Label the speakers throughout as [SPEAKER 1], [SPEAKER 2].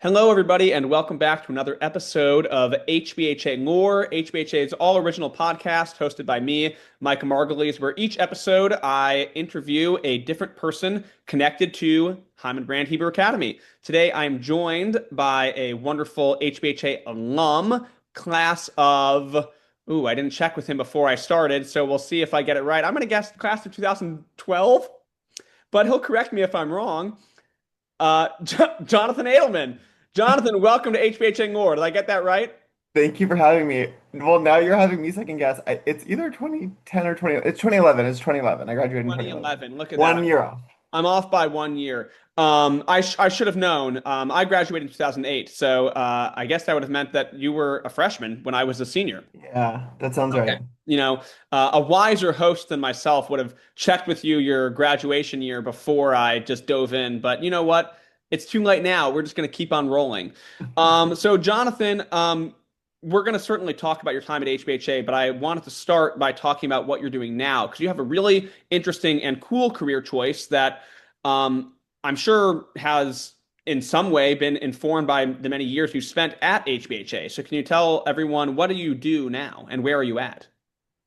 [SPEAKER 1] Hello, everybody, and welcome back to another episode of HBHA Lore. HBHA's all original podcast hosted by me, Mike Margulies, where each episode I interview a different person connected to Hyman Brand Hebrew Academy. Today, I'm joined by a wonderful HBHA alum, class of, ooh, I didn't check with him before I started, so we'll see if I get it right. I'm going to guess class of 2012, but he'll correct me if I'm wrong. Jonathan Edelman. Jonathan, welcome to HBHN Lore. Did I get that right?
[SPEAKER 2] Thank you for having me. Well, now you're having me second guess. It's either 2010 or 20. It's 2011. It's 2011. I graduated in 2011.
[SPEAKER 1] 2011. Look at that.
[SPEAKER 2] 1 year off.
[SPEAKER 1] I'm off by 1 year. I should have known. I graduated in 2008, so I guess that would have meant that you were a freshman when I was a senior.
[SPEAKER 2] Yeah, that sounds
[SPEAKER 1] Okay.
[SPEAKER 2] right.
[SPEAKER 1] A wiser host than myself would have checked with you your graduation year before I just dove in. But you know what? It's too late now. We're just going to keep on rolling. So, Jonathan, we're going to certainly talk about your time at HBHA, but I wanted to start by talking about what you're doing now because you have a really interesting and cool career choice that I'm sure has in some way been informed by the many years you spent at HBHA. So can you tell everyone what do you do now and where are you at?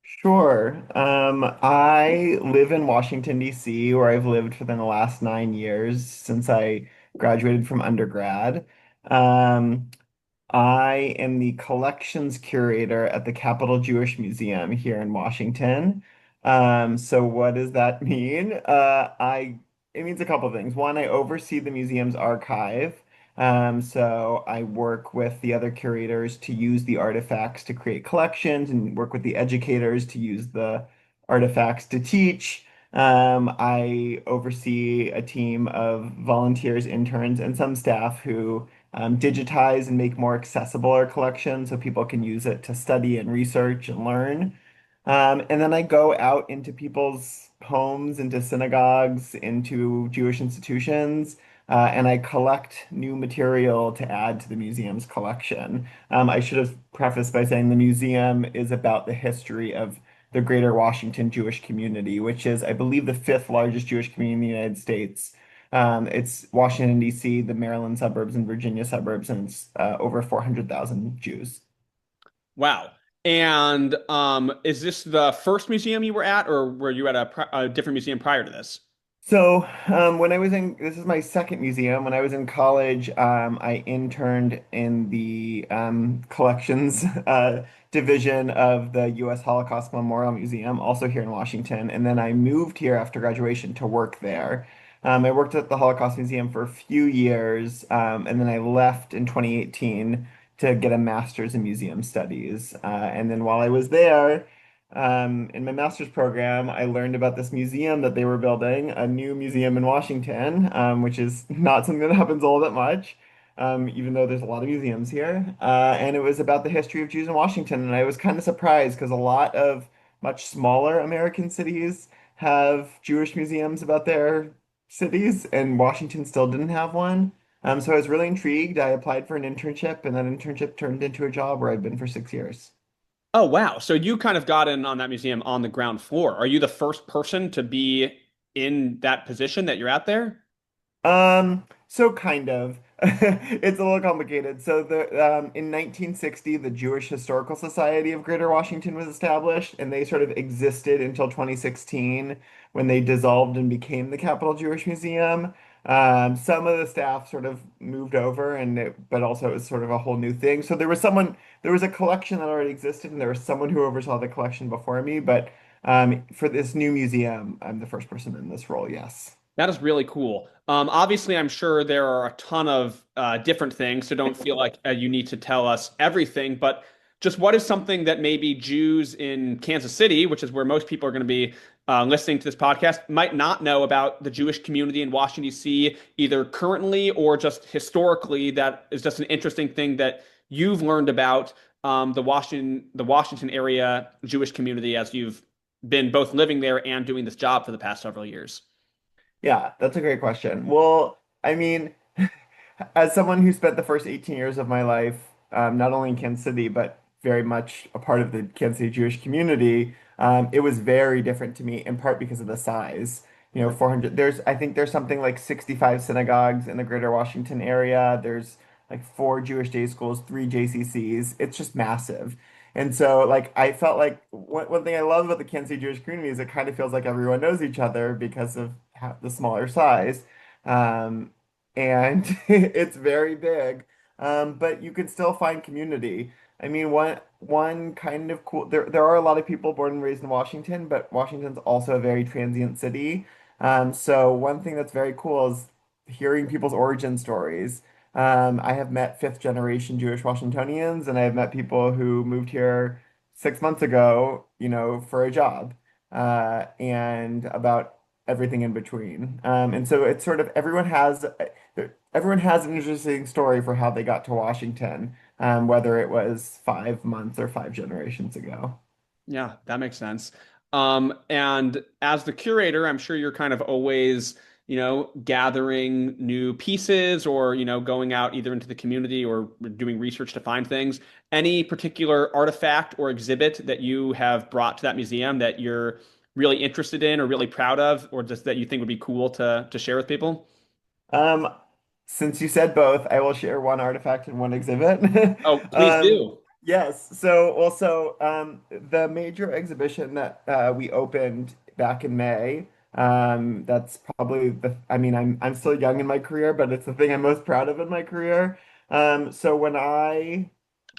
[SPEAKER 2] Sure. I live in Washington, D.C., where I've lived for the last 9 years since I graduated from undergrad. Um, I am the Collections Curator at the Capitol Jewish Museum here in Washington. So what does that mean? It means a couple things. One, I oversee the museum's archive. So I work with the other curators to use the artifacts to create collections and work with the educators to use the artifacts to teach. I oversee a team of volunteers, interns, and some staff who digitize and make more accessible our collection so people can use it to study and research and learn. And then I go out into people's homes, into synagogues, into Jewish institutions, and I collect new material to add to the museum's collection. I should have prefaced by saying the museum is about the history of the Greater Washington Jewish community, which is, I believe, the fifth largest Jewish community in the United States. It's Washington, D.C., the Maryland suburbs, and Virginia suburbs, and it's over 400,000 Jews.
[SPEAKER 1] Wow. And is this the first museum you were at, or were you at a different museum prior to this?
[SPEAKER 2] So, this is my second museum. When I was in college, I interned in the collections division of the U.S. Holocaust Memorial Museum, also here in Washington. And then I moved here after graduation to work there. I worked at the Holocaust Museum for a few years, and then I left in 2018 to get a master's in museum studies. And then while I was there, in my master's program, I learned about this museum that they were building, a new museum in Washington, which is not something that happens all that much, even though there's a lot of museums here. And it was about the history of Jews in Washington. And I was kind of surprised because a lot of much smaller American cities have Jewish museums about their cities, and Washington still didn't have one. So I was really intrigued. I applied for an internship, and that internship turned into a job where I've been for 6 years.
[SPEAKER 1] Oh, wow. So you kind of got in on that museum on the ground floor. Are you the first person to be in that position that you're at there?
[SPEAKER 2] So kind of. It's a little complicated. So in 1960, the Jewish Historical Society of Greater Washington was established, and they sort of existed until 2016 when they dissolved and became the Capitol Jewish Museum. Some of the staff sort of moved over, but also it was sort of a whole new thing. So there was a collection that already existed, and there was someone who oversaw the collection before me. But for this new museum, I'm the first person in this role. Yes.
[SPEAKER 1] That is really cool. Obviously, I'm sure there are a ton of different things, so don't feel like you need to tell us everything. But just what is something that maybe Jews in Kansas City, which is where most people are going to be listening to this podcast, might not know about the Jewish community in Washington, D.C., either currently or just historically, that is just an interesting thing that you've learned about the Washington area Jewish community as you've been both living there and doing this job for the past several years.
[SPEAKER 2] Yeah, that's a great question. Well, I mean, as someone who spent the first 18 years of my life, not only in Kansas City, but very much a part of the Kansas City Jewish community, it was very different to me, in part because of the size. 400, I think there's something like 65 synagogues in the greater Washington area. There's like 4 Jewish day schools, 3 JCCs. It's just massive. And so, like, I felt like one thing I love about the Kansas City Jewish community is it kind of feels like everyone knows each other because of the smaller size. Um, and it's very big. But you can still find community. I mean, one kind of cool there are a lot of people born and raised in Washington, but Washington's also a very transient city. So one thing that's very cool is hearing people's origin stories. I have met fifth generation Jewish Washingtonians, and I have met people who moved here 6 months ago, for a job, and about everything in between. And so it's sort of everyone has an interesting story for how they got to Washington, whether it was 5 months or 5 generations ago.
[SPEAKER 1] Yeah, that makes sense. And as the curator, I'm sure you're kind of always, gathering new pieces or, going out either into the community or doing research to find things. Any particular artifact or exhibit that you have brought to that museum that you're really interested in or really proud of, or just that you think would be cool to share with people?
[SPEAKER 2] Um, since you said both, I will share one artifact and one exhibit.
[SPEAKER 1] Oh, please do.
[SPEAKER 2] Yes. So also, the major exhibition that we opened back in May. That's probably I mean, I'm still young in my career, but it's the thing I'm most proud of in my career. So when I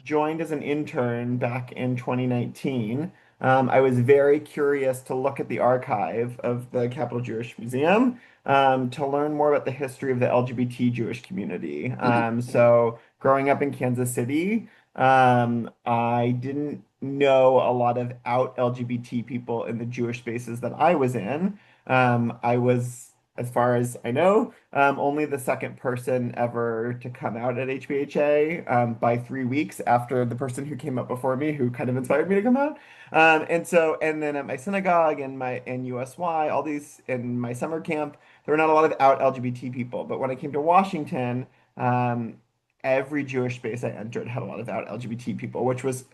[SPEAKER 2] joined as an intern back in 2019, I was very curious to look at the archive of the Capitol Jewish Museum, to learn more about the history of the LGBT Jewish community. So growing up in Kansas City, I didn't know a lot of out LGBT people in the Jewish spaces that I was in. I was, as far as I know, only the second person ever to come out at HBHA, by 3 weeks after the person who came up before me, who kind of inspired me to come out. And then at my synagogue and USY, all these in my summer camp, there were not a lot of out LGBT people. But when I came to Washington, um, every Jewish space I entered had a lot of out LGBT people, which was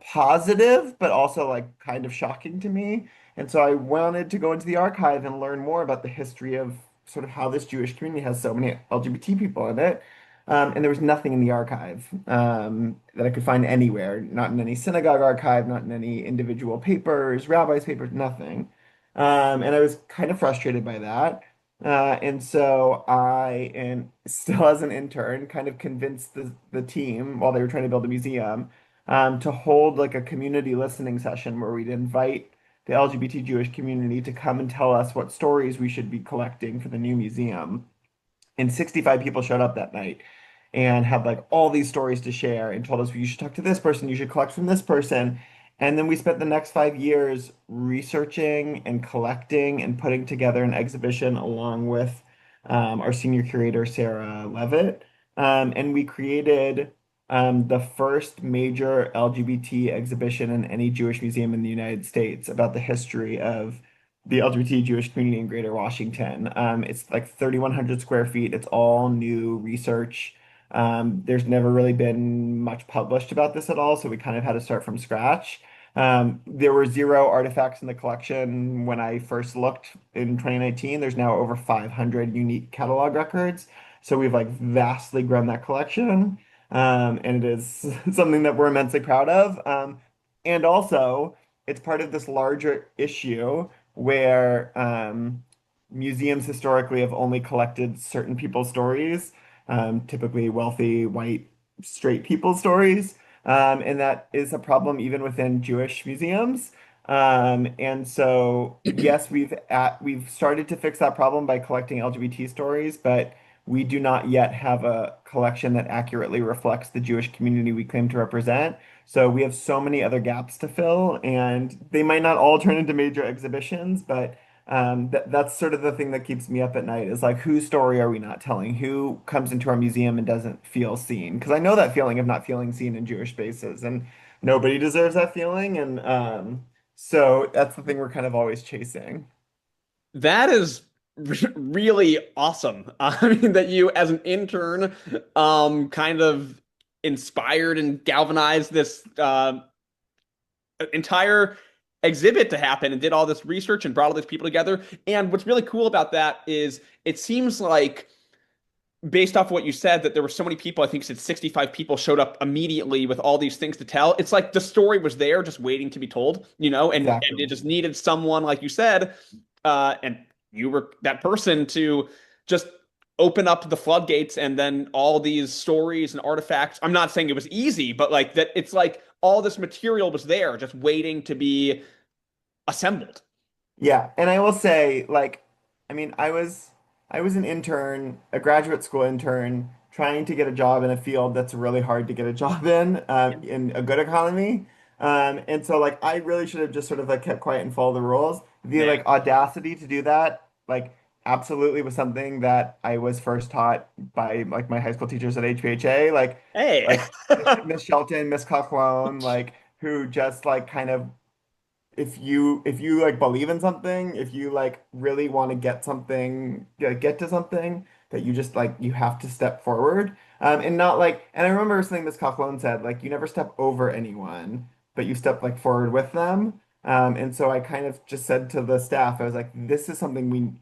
[SPEAKER 2] positive, but also like kind of shocking to me. And so I wanted to go into the archive and learn more about the history of sort of how this Jewish community has so many LGBT people in it. And there was nothing in the archive, that I could find anywhere, not in any synagogue archive, not in any individual papers, rabbis' papers, nothing. And I was kind of frustrated by that. And so I, and still as an intern, kind of convinced the team while they were trying to build a museum, to hold like a community listening session where we'd invite the LGBT Jewish community to come and tell us what stories we should be collecting for the new museum. And 65 people showed up that night and had like all these stories to share and told us you should talk to this person, you should collect from this person. And then we spent the next 5 years researching and collecting and putting together an exhibition along with, our senior curator, Sarah Levitt. And we created, the first major LGBT exhibition in any Jewish museum in the United States about the history of the LGBT Jewish community in Greater Washington. It's like 3,100 square feet. It's all new research. There's never really been much published about this at all, so we kind of had to start from scratch. There were zero artifacts in the collection when I first looked in 2019. There's now over 500 unique catalog records. So we've like vastly grown that collection. And it is something that we're immensely proud of. And also, it's part of this larger issue where, museums historically have only collected certain people's stories, typically wealthy, white, straight people's stories. And that is a problem even within Jewish museums. And so, yes, we've started to fix that problem by collecting LGBT stories, but we do not yet have a collection that accurately reflects the Jewish community we claim to represent. So we have so many other gaps to fill, and they might not all turn into major exhibitions, but, that's sort of the thing that keeps me up at night is like, whose story are we not telling? Who comes into our museum and doesn't feel seen? Because I know that feeling of not feeling seen in Jewish spaces, and nobody deserves that feeling. And, so that's the thing we're kind of always chasing.
[SPEAKER 1] That is really awesome. I mean, that you, as an intern, kind of inspired and galvanized this entire exhibit to happen and did all this research and brought all these people together. And what's really cool about that is it seems like based off what you said, that there were so many people, I think you said 65 people showed up immediately with all these things to tell. It's like the story was there just waiting to be told, and it
[SPEAKER 2] Exactly.
[SPEAKER 1] just needed someone, like you said, and you were that person to just open up the floodgates, and then all these stories and artifacts. I'm not saying it was easy, but like that, it's like all this material was there just waiting to be assembled.
[SPEAKER 2] Yeah, and I will say, like, I mean, I was an intern, a graduate school intern, trying to get a job in a field that's really hard to get a job in a good economy. And so, like, I really should have just sort of like kept quiet and followed the rules. The
[SPEAKER 1] Yeah.
[SPEAKER 2] like audacity to do that, like, absolutely was something that I was first taught by like my high school teachers at HBHA,
[SPEAKER 1] Hey.
[SPEAKER 2] like Miss Shelton, Miss Coughlone, like who just like kind of if you like believe in something, if you like really want to get something, get to something that you just like you have to step forward. And not like and I remember something Miss Coughlin said, like you never step over anyone, but you step like forward with them. And so I kind of just said to the staff, I was like, this is something we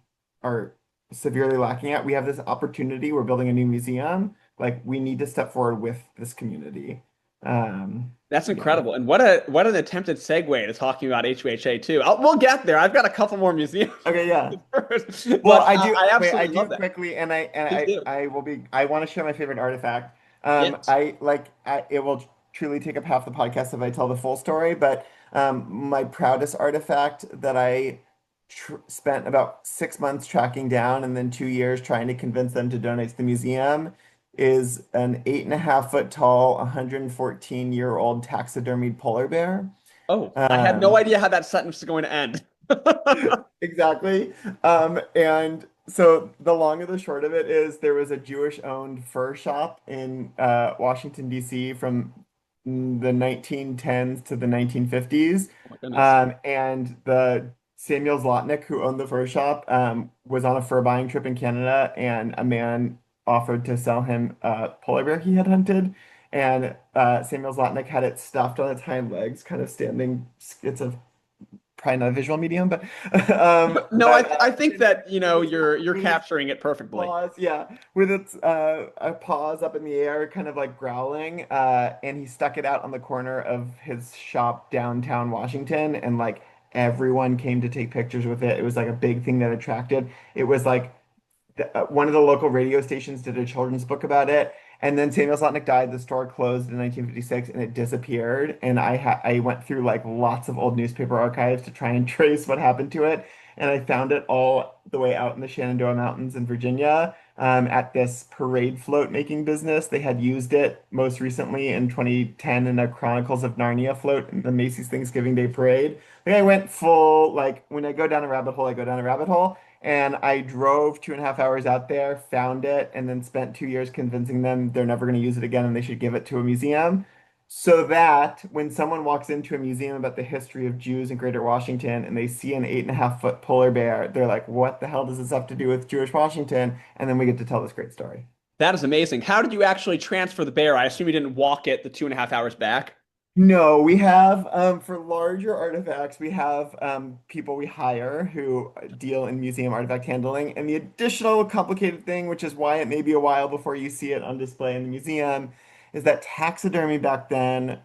[SPEAKER 2] are severely lacking at. We have this opportunity, we're building a new museum. Like we need to step forward with this community.
[SPEAKER 1] That's
[SPEAKER 2] Yeah.
[SPEAKER 1] incredible. And what an attempted segue to talking about HBHA too. We'll get there. I've got a couple more museums
[SPEAKER 2] Okay, yeah.
[SPEAKER 1] first,
[SPEAKER 2] Well,
[SPEAKER 1] but
[SPEAKER 2] I
[SPEAKER 1] absolutely
[SPEAKER 2] do
[SPEAKER 1] love that.
[SPEAKER 2] quickly,
[SPEAKER 1] Please do.
[SPEAKER 2] I will be, I want to share my favorite artifact.
[SPEAKER 1] Yes.
[SPEAKER 2] It will truly take up half the podcast if I tell the full story, but my proudest artifact that I tr spent about 6 months tracking down and then 2 years trying to convince them to donate to the museum is an 8.5 foot tall, 114-year-old taxidermied polar bear.
[SPEAKER 1] Oh, I had no
[SPEAKER 2] Um,
[SPEAKER 1] idea how that sentence is going to end.
[SPEAKER 2] Exactly. And so the long and the short of it is there was a Jewish-owned fur shop in Washington, D.C. from the 1910s to the 1950s.
[SPEAKER 1] Oh my goodness.
[SPEAKER 2] And the Samuel Zlotnick, who owned the fur shop, was on a fur buying trip in Canada, and a man offered to sell him a polar bear he had hunted. And Samuel Zlotnick had it stuffed on its hind legs, kind of standing. It's a probably not a visual medium, but
[SPEAKER 1] No, I think that,
[SPEAKER 2] with its
[SPEAKER 1] you're
[SPEAKER 2] with its
[SPEAKER 1] capturing it perfectly.
[SPEAKER 2] paws, yeah, with its paws up in the air, kind of like growling, and he stuck it out on the corner of his shop downtown Washington, and like everyone came to take pictures with it. It was like a big thing that attracted. It was like one of the local radio stations did a children's book about it. And then Samuel Slotnick died. The store closed in 1956 and it disappeared. And I went through like lots of old newspaper archives to try and trace what happened to it. And I found it all the way out in the Shenandoah Mountains in Virginia, at this parade float making business. They had used it most recently in 2010 in a Chronicles of Narnia float in the Macy's Thanksgiving Day Parade. Like I went full, like when I go down a rabbit hole, I go down a rabbit hole. And I drove 2.5 hours out there, found it, and then spent 2 years convincing them they're never going to use it again and they should give it to a museum. So that when someone walks into a museum about the history of Jews in Greater Washington and they see an 8.5 foot polar bear, they're like, what the hell does this have to do with Jewish Washington? And then we get to tell this great story.
[SPEAKER 1] That is amazing. How did you actually transfer the bear? I assume you didn't walk it the 2.5 hours back.
[SPEAKER 2] No, we have for larger artifacts, we have people we hire who deal in museum artifact handling. And the additional complicated thing, which is why it may be a while before you see it on display in the museum, is that taxidermy back then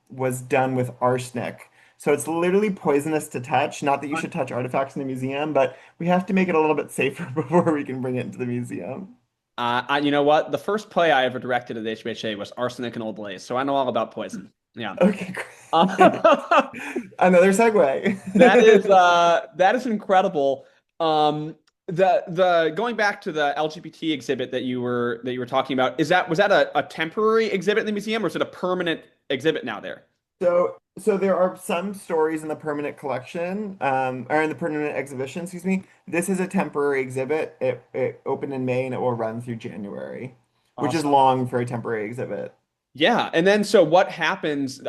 [SPEAKER 2] was done with arsenic. So it's literally poisonous to touch. Not that you should touch artifacts in the museum, but we have to make it a little bit safer before we can bring it into the museum.
[SPEAKER 1] You know what? The first play I ever directed at HBHA was Arsenic and Old Lace, so I know all about poison. Yeah.
[SPEAKER 2] Okay, great.
[SPEAKER 1] Uh,
[SPEAKER 2] Another segue.
[SPEAKER 1] that is incredible. The going back to the LGBT exhibit that you were talking about, was that a temporary exhibit in the museum, or is it a permanent exhibit now there?
[SPEAKER 2] So there are some stories in the permanent collection, or in the permanent exhibition, excuse me. This is a temporary exhibit. It opened in May and it will run through January, which is
[SPEAKER 1] Awesome.
[SPEAKER 2] long for a temporary exhibit.
[SPEAKER 1] Yeah, and then so what happens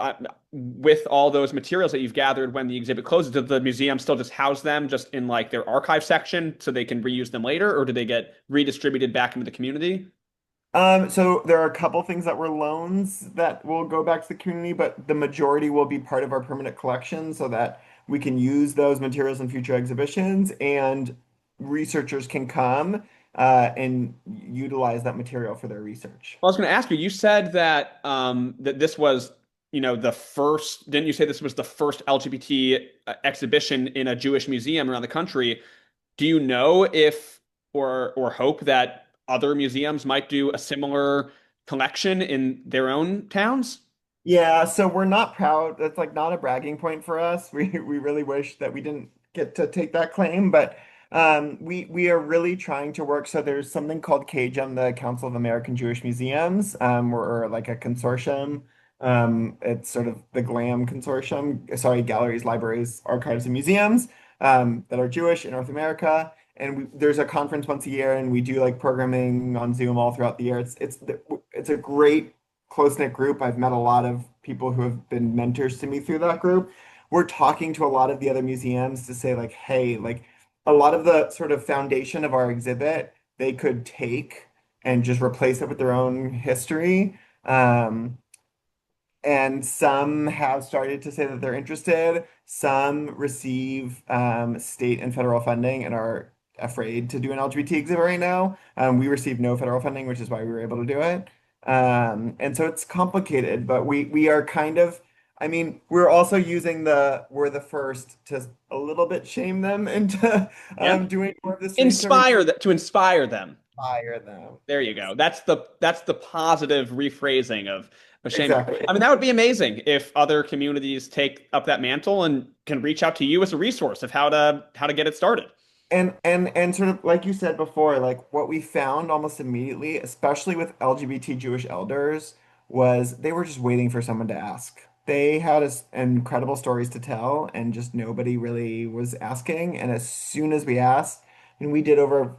[SPEAKER 1] with all those materials that you've gathered when the exhibit closes? Does the museum still just house them just in like their archive section so they can reuse them later, or do they get redistributed back into the community?
[SPEAKER 2] So there are a couple things that were loans that will go back to the community, but the majority will be part of our permanent collection so that we can use those materials in future exhibitions and researchers can come. and utilize that material for their research.
[SPEAKER 1] I was going to ask you, you said that that this was, the first, didn't you say this was the first LGBT exhibition in a Jewish museum around the country? Do you know if or hope that other museums might do a similar collection in their own towns?
[SPEAKER 2] Yeah, so we're not proud. That's like not a bragging point for us. We really wish that we didn't get to take that claim, but we are really trying to work. So there's something called CAJM, the Council of American Jewish Museums. We're like a consortium. It's sort of the GLAM consortium. Sorry, galleries, libraries, archives, and museums that are Jewish in North America. And there's a conference once a year, and we do like programming on Zoom all throughout the year. It's a great close-knit group. I've met a lot of people who have been mentors to me through that group. We're talking to a lot of the other museums to say like, hey, like a lot of the sort of foundation of our exhibit, they could take and just replace it with their own history. And some have started to say that they're interested. Some receive state and federal funding and are afraid to do an LGBT exhibit right now. We received no federal funding, which is why we were able to do it. And so it's complicated, but we are kind of, I mean, we're also using we're the first to a little bit shame them into
[SPEAKER 1] Yeah.
[SPEAKER 2] doing more of this research,
[SPEAKER 1] Inspire that to inspire them.
[SPEAKER 2] fire them.
[SPEAKER 1] There you go. That's the positive rephrasing of shaming.
[SPEAKER 2] Exactly.
[SPEAKER 1] I mean, that would be amazing if other communities take up that mantle and can reach out to you as a resource of how to get it started.
[SPEAKER 2] And sort of like you said before, like what we found almost immediately, especially with LGBT Jewish elders, was they were just waiting for someone to ask. They had incredible stories to tell, and just nobody really was asking. And as soon as we asked, and we did over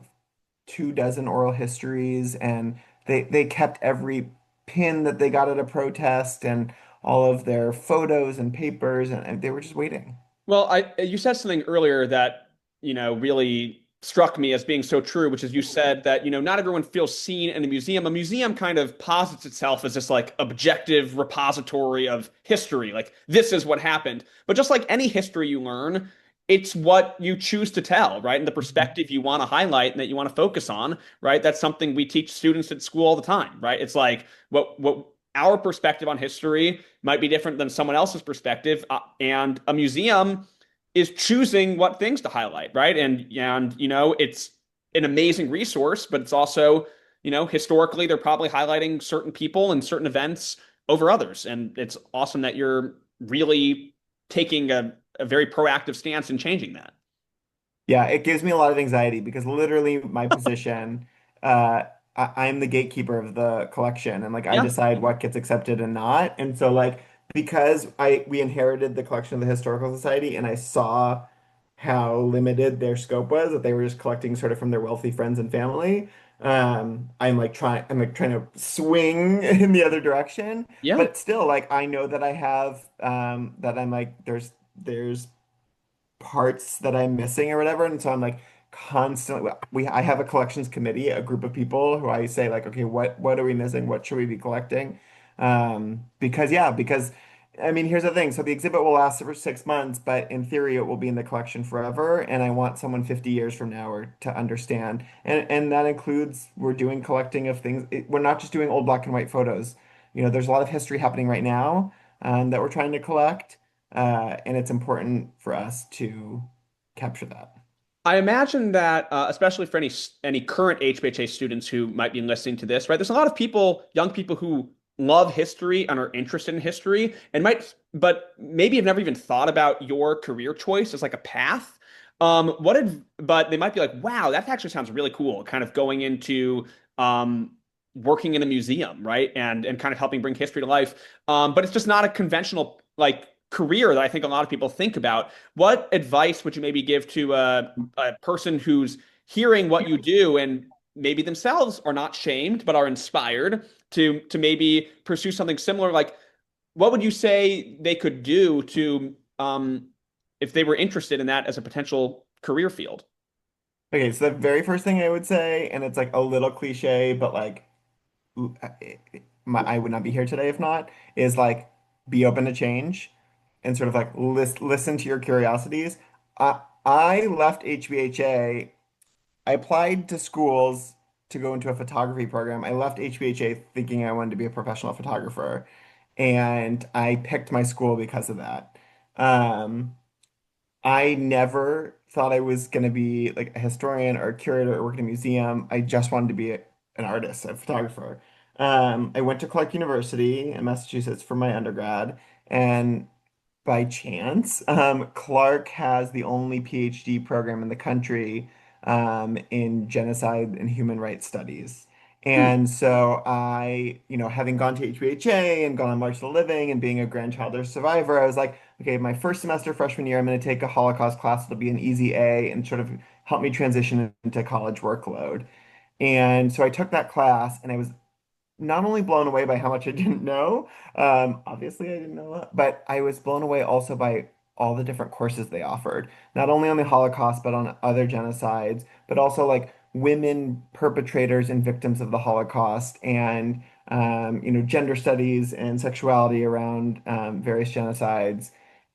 [SPEAKER 2] 2 dozen oral histories, and they kept every pin that they got at a protest and all of their photos and papers, and they were just waiting.
[SPEAKER 1] Well, you said something earlier that, really struck me as being so true, which is you said that, not everyone feels seen in a museum. A museum kind of posits itself as this like objective repository of history, like this is what happened. But just like any history you learn, it's what you choose to tell, right? And the perspective you want to highlight and that you want to focus on, right? That's something we teach students at school all the time, right? It's like what our perspective on history might be different than someone else's perspective, and a museum is choosing what things to highlight, right? And it's an amazing resource, but it's also, historically they're probably highlighting certain people and certain events over others, and it's awesome that you're really taking a very proactive stance in changing that.
[SPEAKER 2] Yeah, it gives me a lot of anxiety because literally my position, uh, I'm the gatekeeper of the collection, and like I
[SPEAKER 1] Yeah,
[SPEAKER 2] decide what gets accepted and not. And so like because we inherited the collection of the Historical Society, and I saw how limited their scope was, that they were just collecting sort of from their wealthy friends and family. I'm like trying to swing in the other direction,
[SPEAKER 1] yeah.
[SPEAKER 2] but still like I know that I have that I'm like there's parts that I'm missing or whatever. And so I'm like constantly I have a collections committee, a group of people who I say like, okay, what are we missing? What should we be collecting? Because I mean, here's the thing. So the exhibit will last for 6 months, but in theory it will be in the collection forever. And I want someone 50 years from now or to understand. And that includes we're doing collecting of things. We're not just doing old black and white photos. There's a lot of history happening right now that we're trying to collect. And it's important for us to capture that.
[SPEAKER 1] I imagine that, especially for any current HBHA students who might be listening to this, right? There's a lot of people, young people who love history and are interested in history, and but maybe have never even thought about your career choice as like a path. But they might be like, wow, that actually sounds really cool. Kind of going into working in a museum, right? And kind of helping bring history to life. But it's just not a conventional like career that I think a lot of people think about. What advice would you maybe give to a person who's hearing what you do and maybe themselves are not shamed but are inspired to maybe pursue something similar? Like, what would you say they could do to if they were interested in that as a potential career field?
[SPEAKER 2] Okay, so the very first thing I would say, and it's like a little cliche, but like I would not be here today if not, is like be open to change and sort of like listen to your curiosities. I left HBHA I applied to schools to go into a photography program. I left HBHA thinking I wanted to be a professional photographer, and I picked my school because of that. Um, I never thought I was going to be like a historian or a curator or work in a museum. I just wanted to be an artist, a photographer. I went to Clark University in Massachusetts for my undergrad, and by chance. Clark has the only PhD program in the country in genocide and human rights studies.
[SPEAKER 1] Hmm.
[SPEAKER 2] And so having gone to HBHA and gone on March of the Living and being a grandchild or survivor, I was like, okay, my first semester freshman year, I'm going to take a Holocaust class. It'll be an easy A and sort of help me transition into college workload. And so I took that class and I was not only blown away by how much I didn't know, obviously I didn't know that, but I was blown away also by all the different courses they offered, not only on the Holocaust, but on other genocides, but also like women perpetrators and victims of the Holocaust and gender studies and sexuality around various genocides.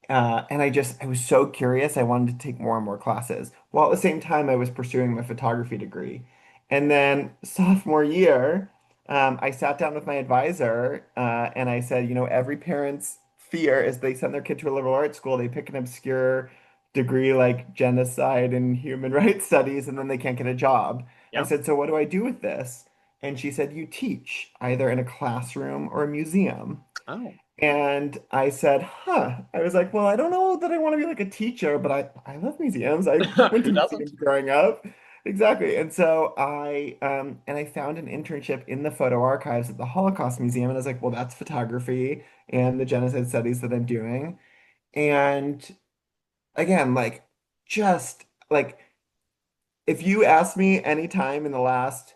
[SPEAKER 2] And I was so curious. I wanted to take more and more classes, while at the same time I was pursuing my photography degree. And then sophomore year, I sat down with my advisor and I said, every parent's fear is they send their kid to a liberal arts school, they pick an obscure degree like genocide and human rights studies, and then they can't get a job. I
[SPEAKER 1] Yeah.
[SPEAKER 2] said, so what do I do with this? And she said, you teach either in a classroom or a museum.
[SPEAKER 1] Oh,
[SPEAKER 2] And I said, huh. I was like, well, I don't know that I want to be like a teacher, but I love museums. I went to
[SPEAKER 1] who doesn't?
[SPEAKER 2] museums growing up. Exactly. And so I found an internship in the photo archives at the Holocaust Museum. And I was like, well, that's photography and the genocide studies that I'm doing. And again, like just like if you asked me any time in the last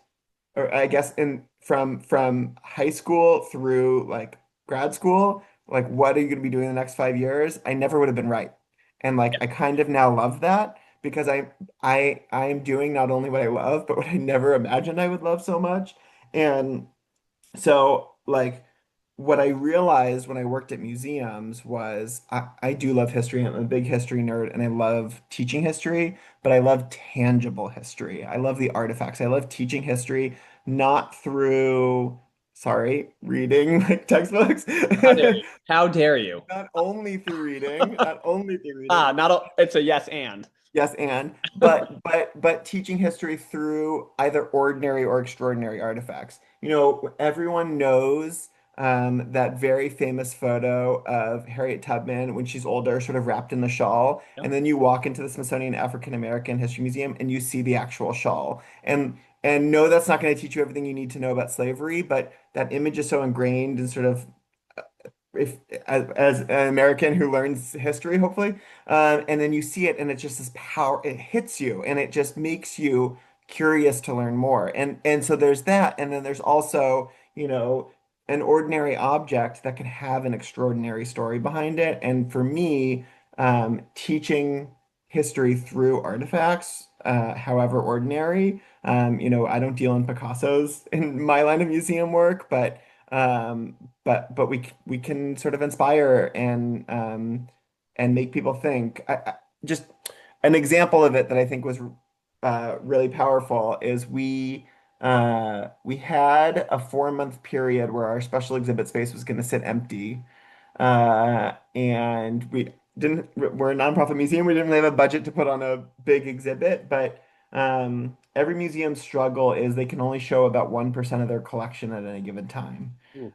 [SPEAKER 2] or I guess in from high school through like grad school, like what are you going to be doing in the next 5 years? I never would have been right. And like I kind of now love that because I'm doing not only what I love, but what I never imagined I would love so much. And so, like, what I realized when I worked at museums was I do love history. I'm a big history nerd and I love teaching history, but I love tangible history. I love the artifacts. I love teaching history, not through, sorry, reading like textbooks,
[SPEAKER 1] How dare you? How dare you?
[SPEAKER 2] not only through reading, not only through
[SPEAKER 1] Ah,
[SPEAKER 2] reading,
[SPEAKER 1] not a, it's a yes and.
[SPEAKER 2] yes, and but teaching history through either ordinary or extraordinary artifacts. Everyone knows that very famous photo of Harriet Tubman when she's older, sort of wrapped in the shawl,
[SPEAKER 1] Yeah.
[SPEAKER 2] and then you walk into the Smithsonian African American History Museum and you see the actual shawl. And no, that's not going to teach you everything you need to know about slavery, but that image is so ingrained and sort of if as an American who learns history, hopefully, and then you see it, and it's just this power. It hits you, and it just makes you curious to learn more. And so there's that, and then there's also, an ordinary object that can have an extraordinary story behind it. And for me, teaching history through artifacts, however ordinary, I don't deal in Picasso's in my line of museum work, um, but we can sort of inspire and make people think. Just an example of it that I think was really powerful is we had a 4 month period where our special exhibit space was going to sit empty, and we're a nonprofit museum. We didn't really have a budget to put on a big exhibit, but every museum's struggle is they can only show about 1% of their collection at any given time
[SPEAKER 1] Ooh.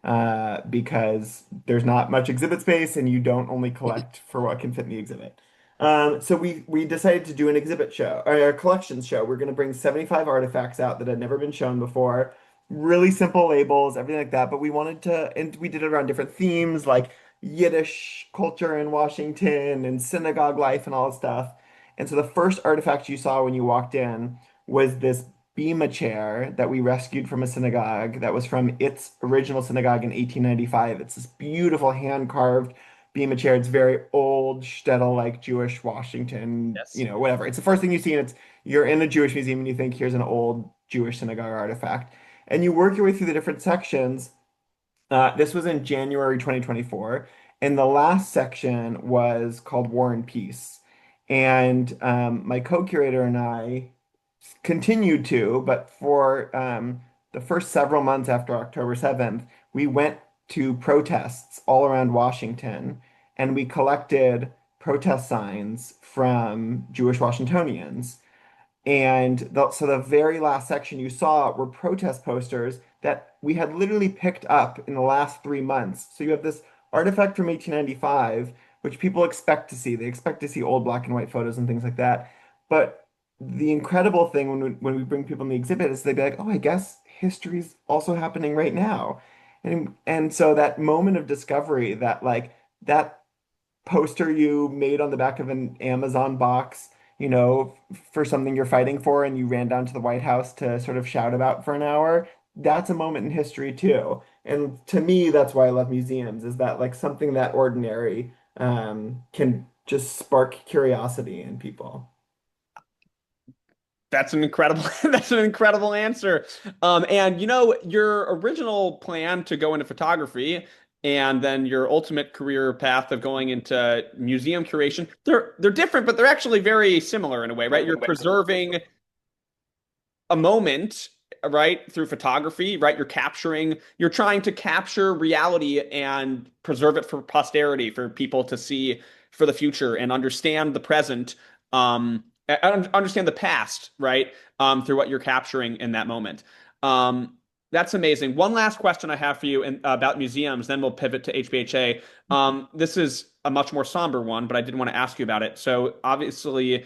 [SPEAKER 2] because there's not much exhibit space and you don't only collect for what can fit in the exhibit. So we decided to do an exhibit show, or a collections show. We're going to bring 75 artifacts out that had never been shown before. Really simple labels, everything like that. But we wanted to, and we did it around different themes like Yiddish culture in Washington and synagogue life and all that stuff. And so the first artifact you saw when you walked in was this bema chair that we rescued from a synagogue that was from its original synagogue in 1895. It's this beautiful hand-carved bema chair. It's very old, shtetl like Jewish Washington,
[SPEAKER 1] Yes.
[SPEAKER 2] whatever. It's the first thing you see, and you're in a Jewish museum and you think, here's an old Jewish synagogue artifact. And you work your way through the different sections. This was in January 2024, and the last section was called War and Peace. And my co-curator and I continued to, but for the first several months after October 7th, we went to protests all around Washington and we collected protest signs from Jewish Washingtonians. And so the very last section you saw were protest posters that we had literally picked up in the last 3 months. So you have this artifact from 1895, which people expect to see. They expect to see old black and white photos and things like that. But the incredible thing when we bring people in the exhibit is they'd be like, oh, I guess history's also happening right now. And so that moment of discovery that like that poster you made on the back of an Amazon box, for something you're fighting for, and you ran down to the White House to sort of shout about for an hour, that's a moment in history too. And to me, that's why I love museums, is that like something that ordinary can just spark curiosity in people.
[SPEAKER 1] That's an incredible that's an incredible answer. And your original plan to go into photography and then your ultimate career path of going into museum curation, they're different, but they're actually very similar in a way, right? You're preserving a moment, right, through photography, right? You're trying to capture reality and preserve it for posterity, for people to see for the future and understand the present, understand the past, right? Through what you're capturing in that moment. That's amazing. One last question I have for you about museums, then we'll pivot to HBHA. This is a much more somber one, but I did want to ask you about it. So obviously,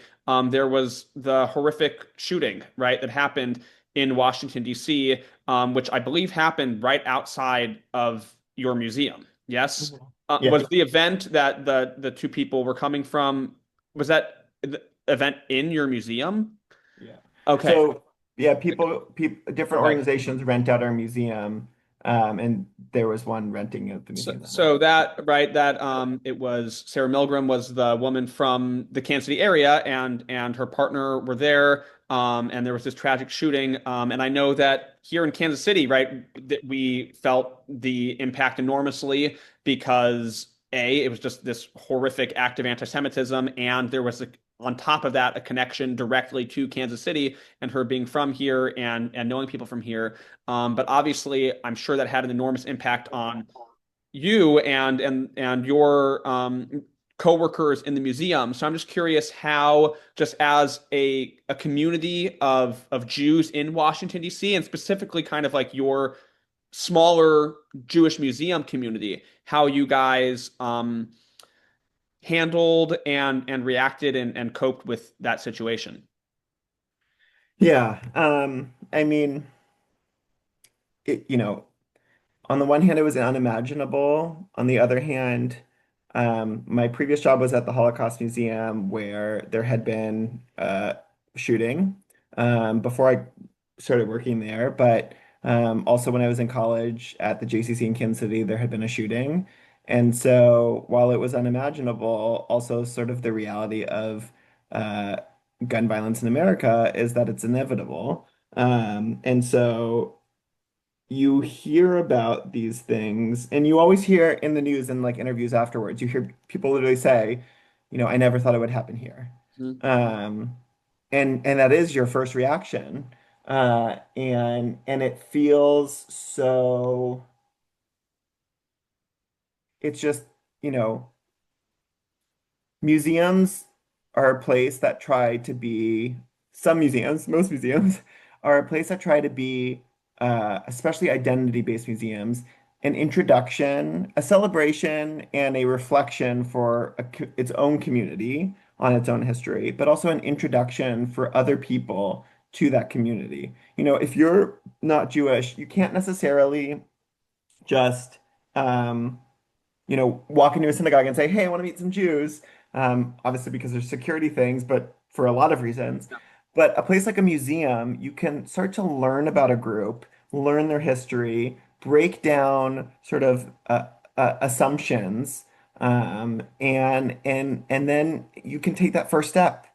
[SPEAKER 1] there was the horrific shooting, right, that happened in Washington, D.C., which I believe happened right outside of your museum. Yes?
[SPEAKER 2] Mhm.
[SPEAKER 1] Was
[SPEAKER 2] Yes.
[SPEAKER 1] the event that the two people were coming from, was that the event in your museum?
[SPEAKER 2] Yeah.
[SPEAKER 1] Okay.
[SPEAKER 2] So yeah, people, different
[SPEAKER 1] Okay.
[SPEAKER 2] organizations rent out our museum, and there was one renting out the
[SPEAKER 1] So,
[SPEAKER 2] museum that night.
[SPEAKER 1] so that right that it was Sarah Milgram was the woman from the Kansas City area, and her partner were there, and there was this tragic shooting, and I know that here in Kansas City, right, that we felt the impact enormously because it was just this horrific act of anti-Semitism, and there was on top of that a connection directly to Kansas City and her being from here and knowing people from here. But obviously, I'm sure that had an enormous impact on you and your coworkers in the museum. So I'm just curious how, just as a community of Jews in Washington D.C. and specifically kind of like your smaller Jewish museum community, how you guys handled and reacted and coped with that situation.
[SPEAKER 2] Yeah. I mean, it, you know, on the one hand, it was unimaginable. On the other hand, my previous job was at the Holocaust Museum where there had been a shooting before I started working there. But also when I was in college at the JCC in Kansas City, there had been a shooting. And so while it was unimaginable, also sort of the reality of uh, gun violence in America is that it's inevitable. And so you hear about these things, and you always hear in the news and like interviews afterwards, you hear people literally say, I never thought it would happen here.
[SPEAKER 1] Mhm.
[SPEAKER 2] Um, and that is your first reaction. And it feels so, it's just, you know, museums are a place that try to be, some museums, most museums, are a place that try to be, especially identity-based museums, an introduction, a celebration, and a reflection for its own community on its own history, but also an introduction for other people to that community. If you're not Jewish, you can't necessarily just, um, walk into a synagogue and say, "Hey, I want to meet some Jews." Obviously, because there's security things, but for a lot of reasons. But a place like a museum, you can start to learn about a group, learn their history, break down sort of assumptions, and then you can take that first step.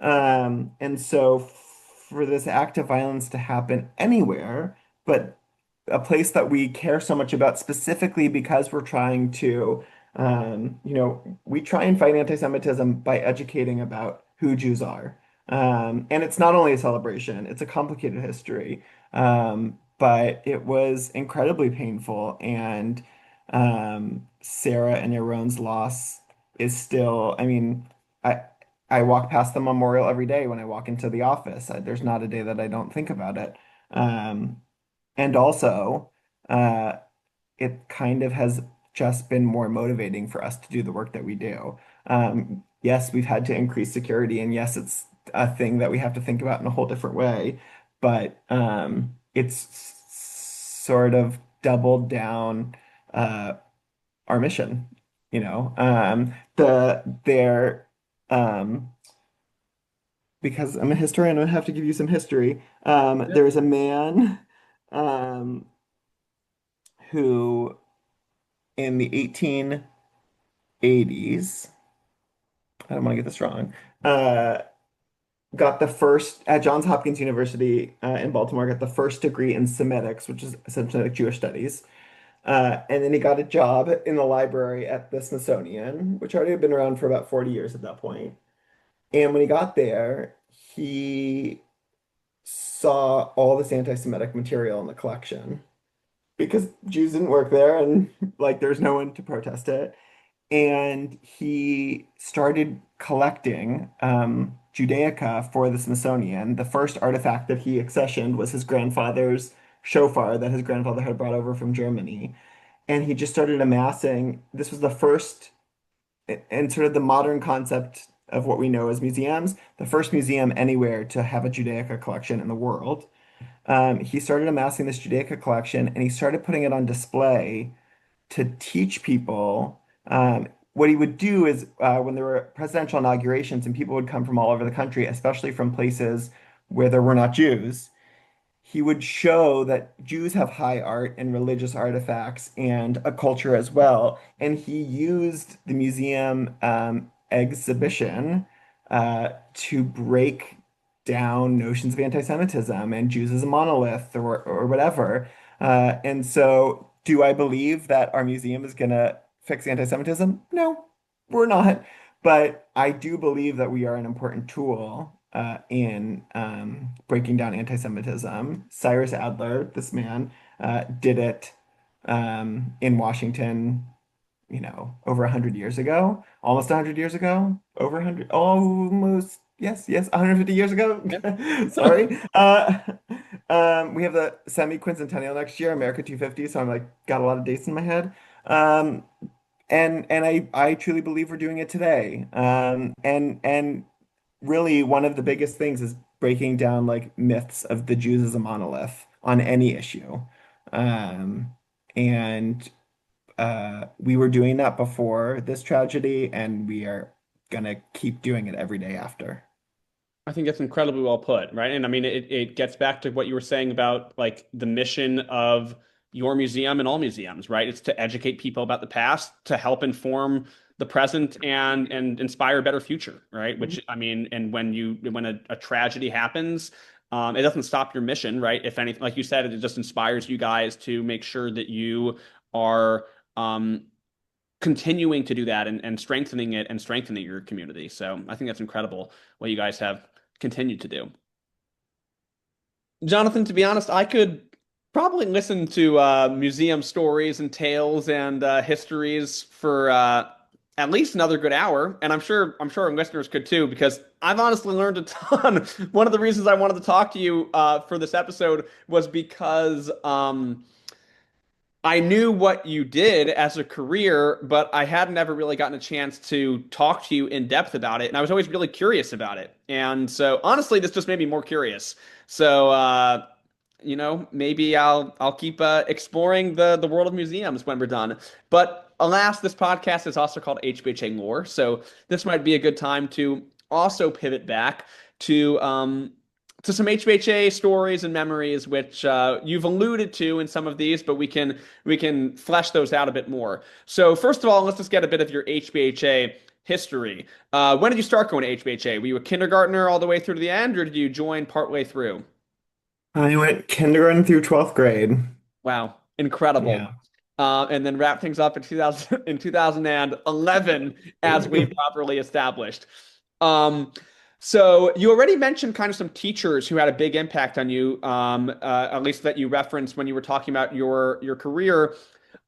[SPEAKER 2] And so, for this act of violence to happen anywhere, but a place that we care so much about specifically because we're trying to, we try and fight anti-Semitism by educating about who Jews are. And it's not only a celebration, it's a complicated history. But it was incredibly painful. And Sarah and Yaron's loss is still, I mean, I I walk past the memorial every day when I walk into the office. There's not a day that I don't think about it. Um, and also, uh, it kind of has just been more motivating for us to do the work that we do. Yes, we've had to increase security, and yes, it's a thing that we have to think about in a whole different way, but it's sort of doubled down uh, our mission, you know. Um, because I'm a historian, I have to give you some history.
[SPEAKER 1] Yeah.
[SPEAKER 2] There's a man um, who in the 1880s, I don't want to get this wrong, uh, got the first at Johns Hopkins University in Baltimore, got the first degree in Semitics, which is essentially like Jewish studies. And then he got a job in the library at the Smithsonian, which already had been around for about 40 years at that point. And when he got there, he saw all this anti-Semitic material in the collection because Jews didn't work there and like there's no one to protest it. And he started collecting Judaica for the Smithsonian. The first artifact that he accessioned was his grandfather's shofar that his grandfather had brought over from Germany. And he just started amassing. This was the first, and sort of the modern concept of what we know as museums, the first museum anywhere to have a Judaica collection in the world. He started amassing this Judaica collection and he started putting it on display to teach people. What he would do is when there were presidential inaugurations and people would come from all over the country, especially from places where there were not Jews, he would show that Jews have high art and religious artifacts and a culture as well. And he used the museum exhibition to break down notions of anti-Semitism and Jews as a monolith or whatever. And so, do I believe that our museum is going to fix anti-Semitism? No, we're not. But I do believe that we are an important tool in breaking down anti-Semitism. Cyrus Adler, this man, did it in Washington, over 100 years ago, almost 100 years ago, over 100, almost, yes, 150 years ago.
[SPEAKER 1] Yeah.
[SPEAKER 2] Sorry. We have the semi-quincentennial next year, America 250, so I'm like got a lot of dates in my head. Um, and I truly believe we're doing it today. And really one of the biggest things is breaking down like myths of the Jews as a monolith on any issue. Um, and we were doing that before this tragedy, and we are gonna keep doing it every day after.
[SPEAKER 1] I think that's incredibly well put, right? And I mean, it gets back to what you were saying about like the mission of your museum and all museums, right? It's to educate people about the past, to help inform the present and inspire a better future, right?
[SPEAKER 2] Mhm.
[SPEAKER 1] Which I mean, and when a tragedy happens, it doesn't stop your mission, right? If anything, like you said, it just inspires you guys to make sure that you are continuing to do that and strengthening it and strengthening your community. So I think that's incredible what you guys have continued to do. Jonathan, to be honest, I could probably listen to museum stories and tales and histories for at least another good hour, and I'm sure our listeners could too, because I've honestly learned a ton. One of the reasons I wanted to talk to you for this episode was because I knew what you did as a career, but I hadn't ever really gotten a chance to talk to you in depth about it. And I was always really curious about it. And so honestly, this just made me more curious. So maybe I'll keep exploring the world of museums when we're done. But alas, this podcast is also called HBHA Lore, so this might be a good time to also pivot back to some HBHA stories and memories, which you've alluded to in some of these, but we can flesh those out a bit more. So first of all, let's just get a bit of your HBHA history. When did you start going to HBHA? Were you a kindergartner all the way through to the end, or did you join partway through?
[SPEAKER 2] I went kindergarten through 12th grade.
[SPEAKER 1] Wow, incredible.
[SPEAKER 2] Yeah.
[SPEAKER 1] And then wrap things up in 2011 as we properly established. Um, So you already mentioned kind of some teachers who had a big impact on you, at least that you referenced when you were talking about your career.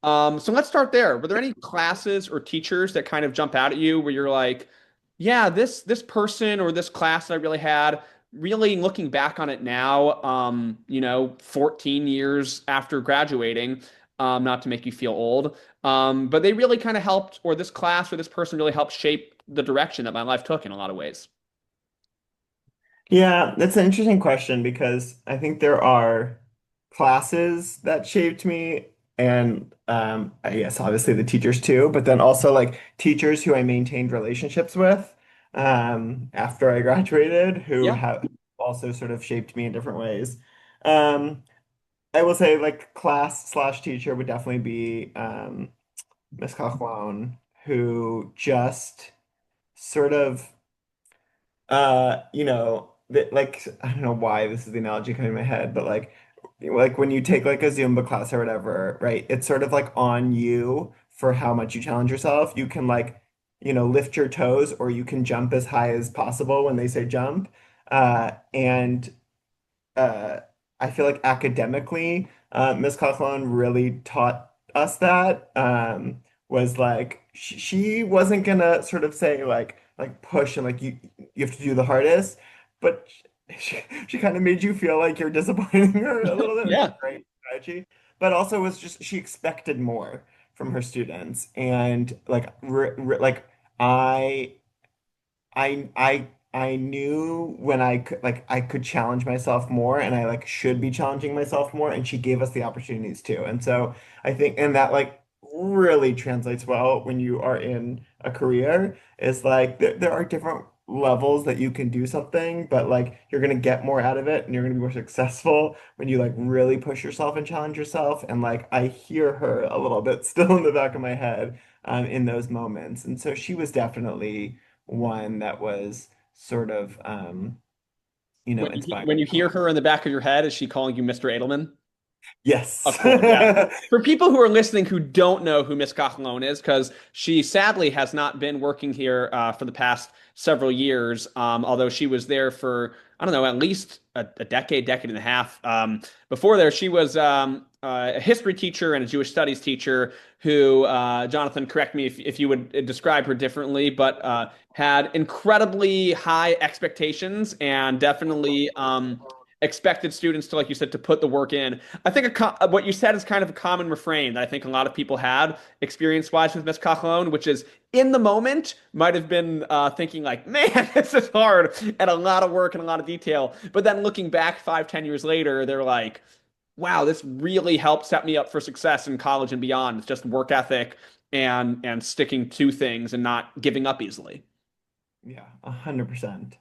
[SPEAKER 1] So let's start there. Were there any classes or teachers that kind of jump out at you where you're like, yeah, this person or this class that I really had, really looking back on it now, 14 years after graduating, not to make you feel old, but they really kind of helped, or this class or this person really helped shape the direction that my life took in a lot of ways.
[SPEAKER 2] Yeah, that's an interesting question because I think there are classes that shaped me, and yes, obviously the teachers too, but then also like teachers who I maintained relationships with after I graduated who
[SPEAKER 1] Yeah.
[SPEAKER 2] have also sort of shaped me in different ways. Um, I will say like class slash teacher would definitely be Miss Coughlin, who just sort of that like I don't know why this is the analogy coming in my head, but like when you take like a Zumba class or whatever, right? It's sort of like on you for how much you challenge yourself. You can like, lift your toes or you can jump as high as possible when they say jump. And uh, I feel like academically, Miss Coughlin really taught us that. Was like she wasn't gonna sort of say like push and like you have to do the hardest, but she kind of made you feel like you're disappointing her a little bit, which is
[SPEAKER 1] Yeah.
[SPEAKER 2] great strategy. But also was just she expected more from her students, and like I I knew when I could challenge myself more and I like should be challenging myself more, and she gave us the opportunities to. And so I think and that like really translates well when you are in a career is like there are different levels that you can do something, but like you're gonna get more out of it and you're gonna be more successful when you like really push yourself and challenge yourself. And like I hear her a little bit still in the back of my head in those moments. And so she was definitely one that was sort of inspiring.
[SPEAKER 1] When you hear her in the back of your head, is she calling you Mr. Edelman?
[SPEAKER 2] Yes.
[SPEAKER 1] Of course, yeah. For people who are listening who don't know who Miss Cochlone is, because she sadly has not been working here for the past several years, although she was there for, I don't know, at least a decade, decade and a half. Before there, she was a history teacher and a Jewish studies teacher who, Jonathan, correct me if you would describe her differently, but had incredibly high expectations and definitely expected students to, like you said, to put the work in. I think what you said is kind of a common refrain that I think a lot of people had experience-wise with Miss Cajon, which is in the moment might have been thinking like, man, this is hard and a lot of work and a lot of detail. But then looking back 5, 10 years later, they're like, wow, this really helped set me up for success in college and beyond. It's just work ethic and sticking to things and not giving up easily.
[SPEAKER 2] Yeah, 100%.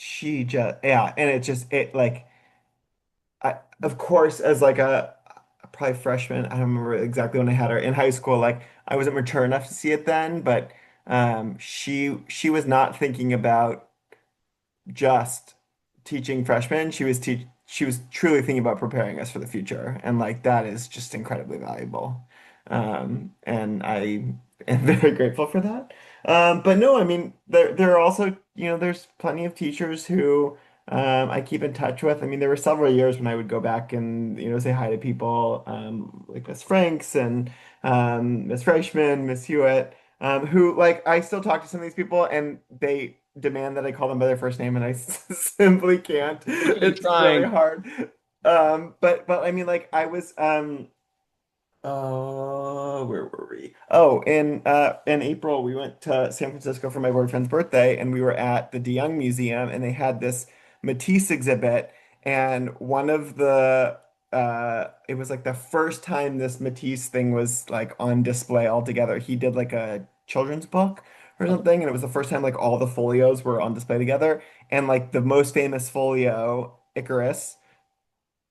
[SPEAKER 2] She just yeah, and it just it like of course as like a probably freshman, I don't remember exactly when I had her in high school, like I wasn't mature enough to see it then, but she was not thinking about just teaching freshmen. She was truly thinking about preparing us for the future, and like that is just incredibly valuable. And I am very grateful for that. But no, I mean there are also there's plenty of teachers who I keep in touch with. I mean there were several years when I would go back and say hi to people like Miss Franks and Miss Freischman, Miss Hewitt who like I still talk to some of these people and they demand that I call them by their first name and I simply can't.
[SPEAKER 1] Look at you
[SPEAKER 2] It's really
[SPEAKER 1] trying.
[SPEAKER 2] hard. But I mean like I was where were we? Oh, in April we went to San Francisco for my boyfriend's birthday and we were at the DeYoung Museum and they had this Matisse exhibit and one of the it was like the first time this Matisse thing was like on display altogether. He did like a children's book or something and it was the first time like all the folios were on display together and like the most famous folio, Icarus,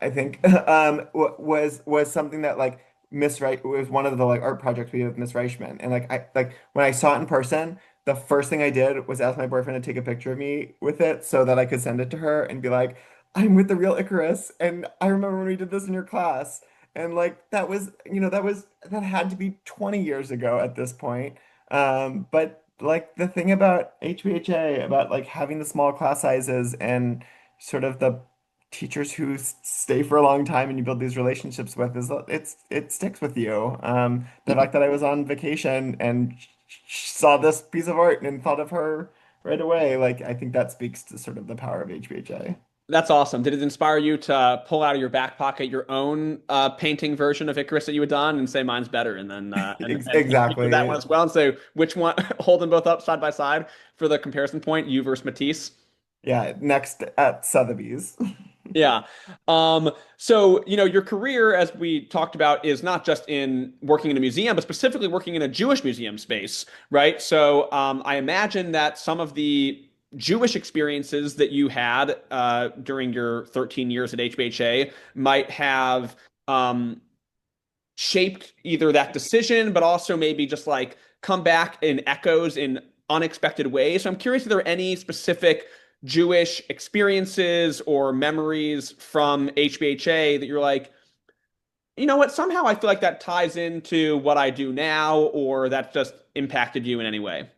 [SPEAKER 2] I think was something that like Miss Reich was one of the like art projects we did with Miss Reichman. And like I like when I saw it in person, the first thing I did was ask my boyfriend to take a picture of me with it so that I could send it to her and be like, I'm with the real Icarus. And I remember when we did this in your class. And like that was, that had to be 20 years ago at this point. But like the thing about HBHA, about like having the small class sizes and sort of the teachers who stay for a long time and you build these relationships with is it sticks with you. The fact that I was on vacation and saw this piece of art and thought of her right away, like I think that speaks to sort of the power of HBHA.
[SPEAKER 1] That's awesome. Did it inspire you to pull out of your back pocket your own painting version of Icarus that you had done and say mine's better, and then and take a picture of that one
[SPEAKER 2] Exactly.
[SPEAKER 1] as well and say which one, hold them both up side by side for the comparison point, you versus Matisse?
[SPEAKER 2] Yeah, next at Sotheby's.
[SPEAKER 1] Yeah. So, your career, as we talked about, is not just in working in a museum, but specifically working in a Jewish museum space, right? So, I imagine that some of the Jewish experiences that you had during your 13 years at HBHA might have um, shaped either that decision, but also maybe just like come back in echoes in unexpected ways. So I'm curious if there are any specific Jewish experiences or memories from HBHA that you're like, you know what, somehow I feel like that ties into what I do now, or that just impacted you in any way.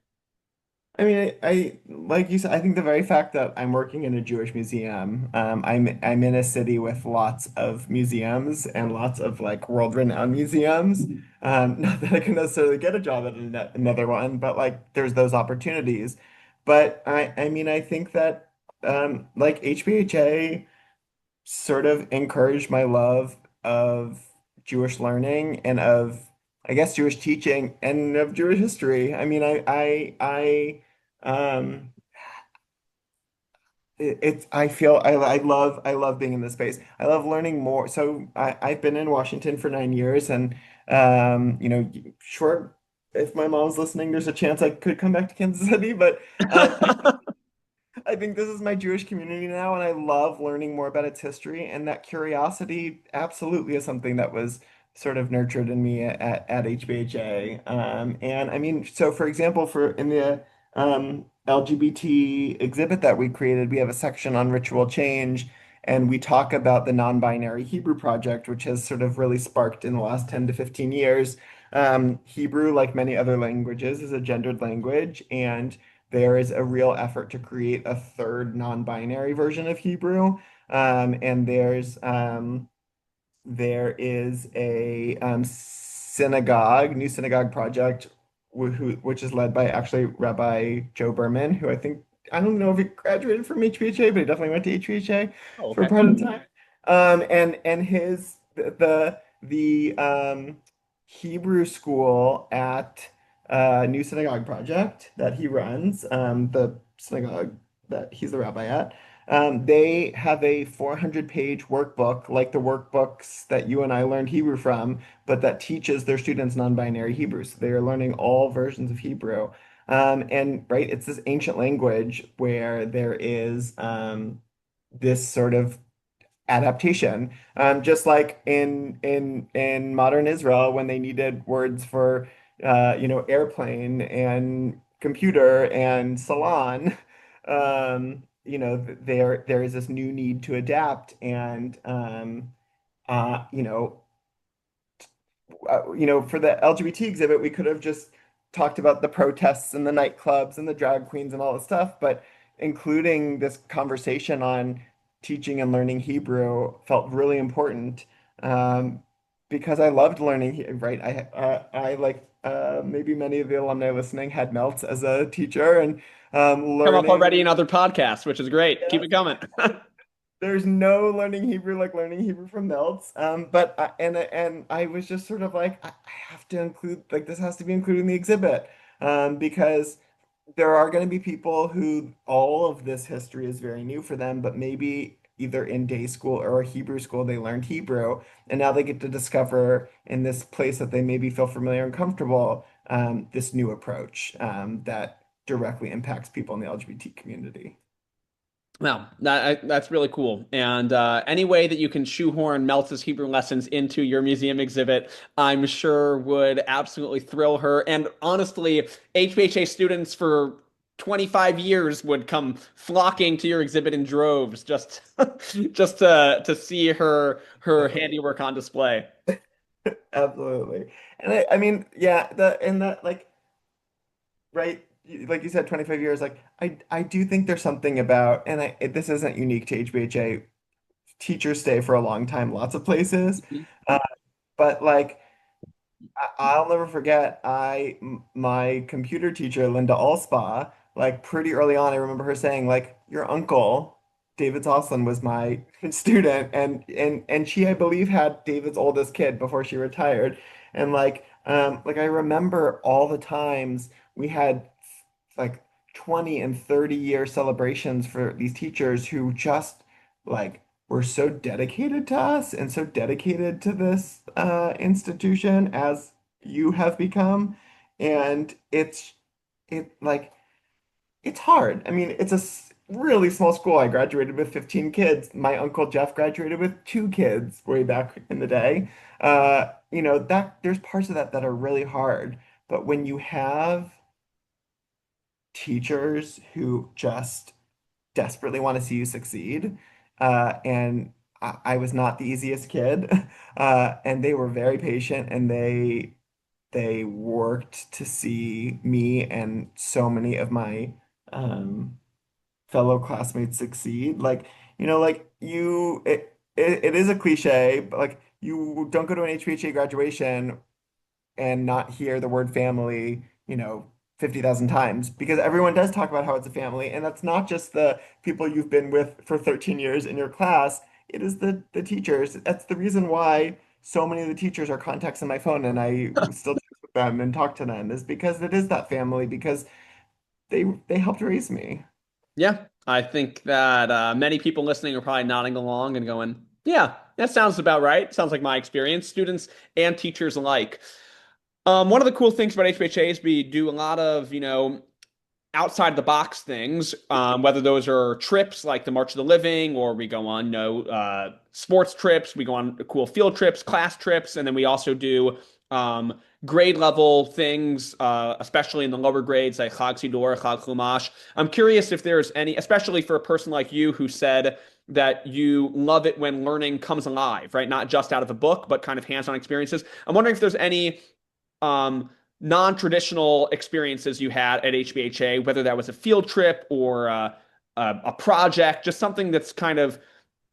[SPEAKER 2] I mean, like you said, I think the very fact that I'm working in a Jewish museum, I'm in a city with lots of museums and lots of like world-renowned museums. Not that I can necessarily get a job at another one, but like there's those opportunities. But I mean, I think that like HBHA sort of encouraged my love of Jewish learning and of, I guess, Jewish teaching and of Jewish history. I mean, um, I feel I love being in this space. I love learning more. So I've been in Washington for 9 years, and sure, if my mom's listening, there's a chance I could come back to Kansas City, but I think this is my Jewish community now, and I love learning more about its history. And that curiosity absolutely is something that was sort of nurtured in me at HBHA. And I mean, so for example, for in the LGBT exhibit that we created, we have a section on ritual change, and we talk about the non-binary Hebrew project, which has sort of really sparked in the last 10 to 15 years. Hebrew, like many other languages, is a gendered language, and there is a real effort to create a third non-binary version of Hebrew. And there is a new synagogue project, which is led by actually Rabbi Joe Berman, who I don't know if he graduated from HBHA, but he definitely went to HBHA
[SPEAKER 1] Oh,
[SPEAKER 2] for
[SPEAKER 1] okay.
[SPEAKER 2] part of the time. And his the Hebrew school at New Synagogue Project that he runs, the synagogue that he's the rabbi at. They have a 400-page workbook, like the workbooks that you and I learned Hebrew from, but that teaches their students non-binary Hebrew. So they are learning all versions of Hebrew. And right, it's this ancient language where there is this sort of adaptation. Just like in modern Israel, when they needed words for airplane and computer and salon, there is this new need to adapt, and uh, you know for the LGBT exhibit, we could have just talked about the protests and the nightclubs and the drag queens and all this stuff, but including this conversation on teaching and learning Hebrew felt really important, because I loved learning, right? I like maybe many of the alumni listening had Melts as a teacher, and
[SPEAKER 1] Come up
[SPEAKER 2] learning.
[SPEAKER 1] already in other podcasts, which is great. Keep
[SPEAKER 2] Yes,
[SPEAKER 1] it coming.
[SPEAKER 2] there's no learning Hebrew like learning Hebrew from Melts. And I was just sort of like, I have to include, like, this has to be included in the exhibit, because there are going to be people who all of this history is very new for them, but maybe either in day school or Hebrew school they learned Hebrew, and now they get to discover in this place that they maybe feel familiar and comfortable, this new approach that directly impacts people in the LGBT community.
[SPEAKER 1] Well, that's really cool. And any way that you can shoehorn Meltz's Hebrew lessons into your museum exhibit, I'm sure would absolutely thrill her. And honestly, HBHA students for 25 years would come flocking to your exhibit in droves just just to see her handiwork on display.
[SPEAKER 2] Absolutely. And I mean, yeah, the and that like right. like you said, 25 years, like I do think there's something about, and this isn't unique to HBHA. Teachers stay for a long time, lots of places.
[SPEAKER 1] Mhm.
[SPEAKER 2] Uh, but like I'll never forget, my computer teacher, Linda Allspa, like pretty early on, I remember her saying, like, your uncle, David Zoslin, was my student, and she, I believe, had David's oldest kid before she retired. And like I remember all the times we had like 20 and 30-year celebrations for these teachers who just like were so dedicated to us and so dedicated to this institution as you have become. And it's hard. I mean, it's a really small school. I graduated with 15 kids. My uncle Jeff graduated with 2 kids way back in the day. That there's parts of that that are really hard. But when you have teachers who just desperately want to see you succeed. And I was not the easiest kid. And they were very patient and they worked to see me and so many of my um, fellow classmates succeed. Like, it is a cliche, but like you don't go to an HBHA graduation and not hear the word family, 50,000 times because everyone does talk about how it's a family. And that's not just the people you've been with for 13 years in your class. It is the teachers. That's the reason why so many of the teachers are contacts in my phone and I still text with them and talk to them is because it is that family because they helped raise me.
[SPEAKER 1] Yeah, I think that many people listening are probably nodding along and going, "Yeah, that sounds about right. Sounds like my experience." Students and teachers alike. One of the cool things about HBHA is we do a lot of, outside the box things, whether those are trips like the March of the Living, or we go on, sports trips, we go on cool field trips, class trips, and then we also do grade level things, especially in the lower grades like Chag Sidor, Chag Chumash. I'm curious if there's any, especially for a person like you who said that you love it when learning comes alive, right? Not just out of a book, but kind of hands-on experiences. I'm wondering if there's any um, non-traditional experiences you had at HBHA, whether that was a field trip or a project, just something that's kind of,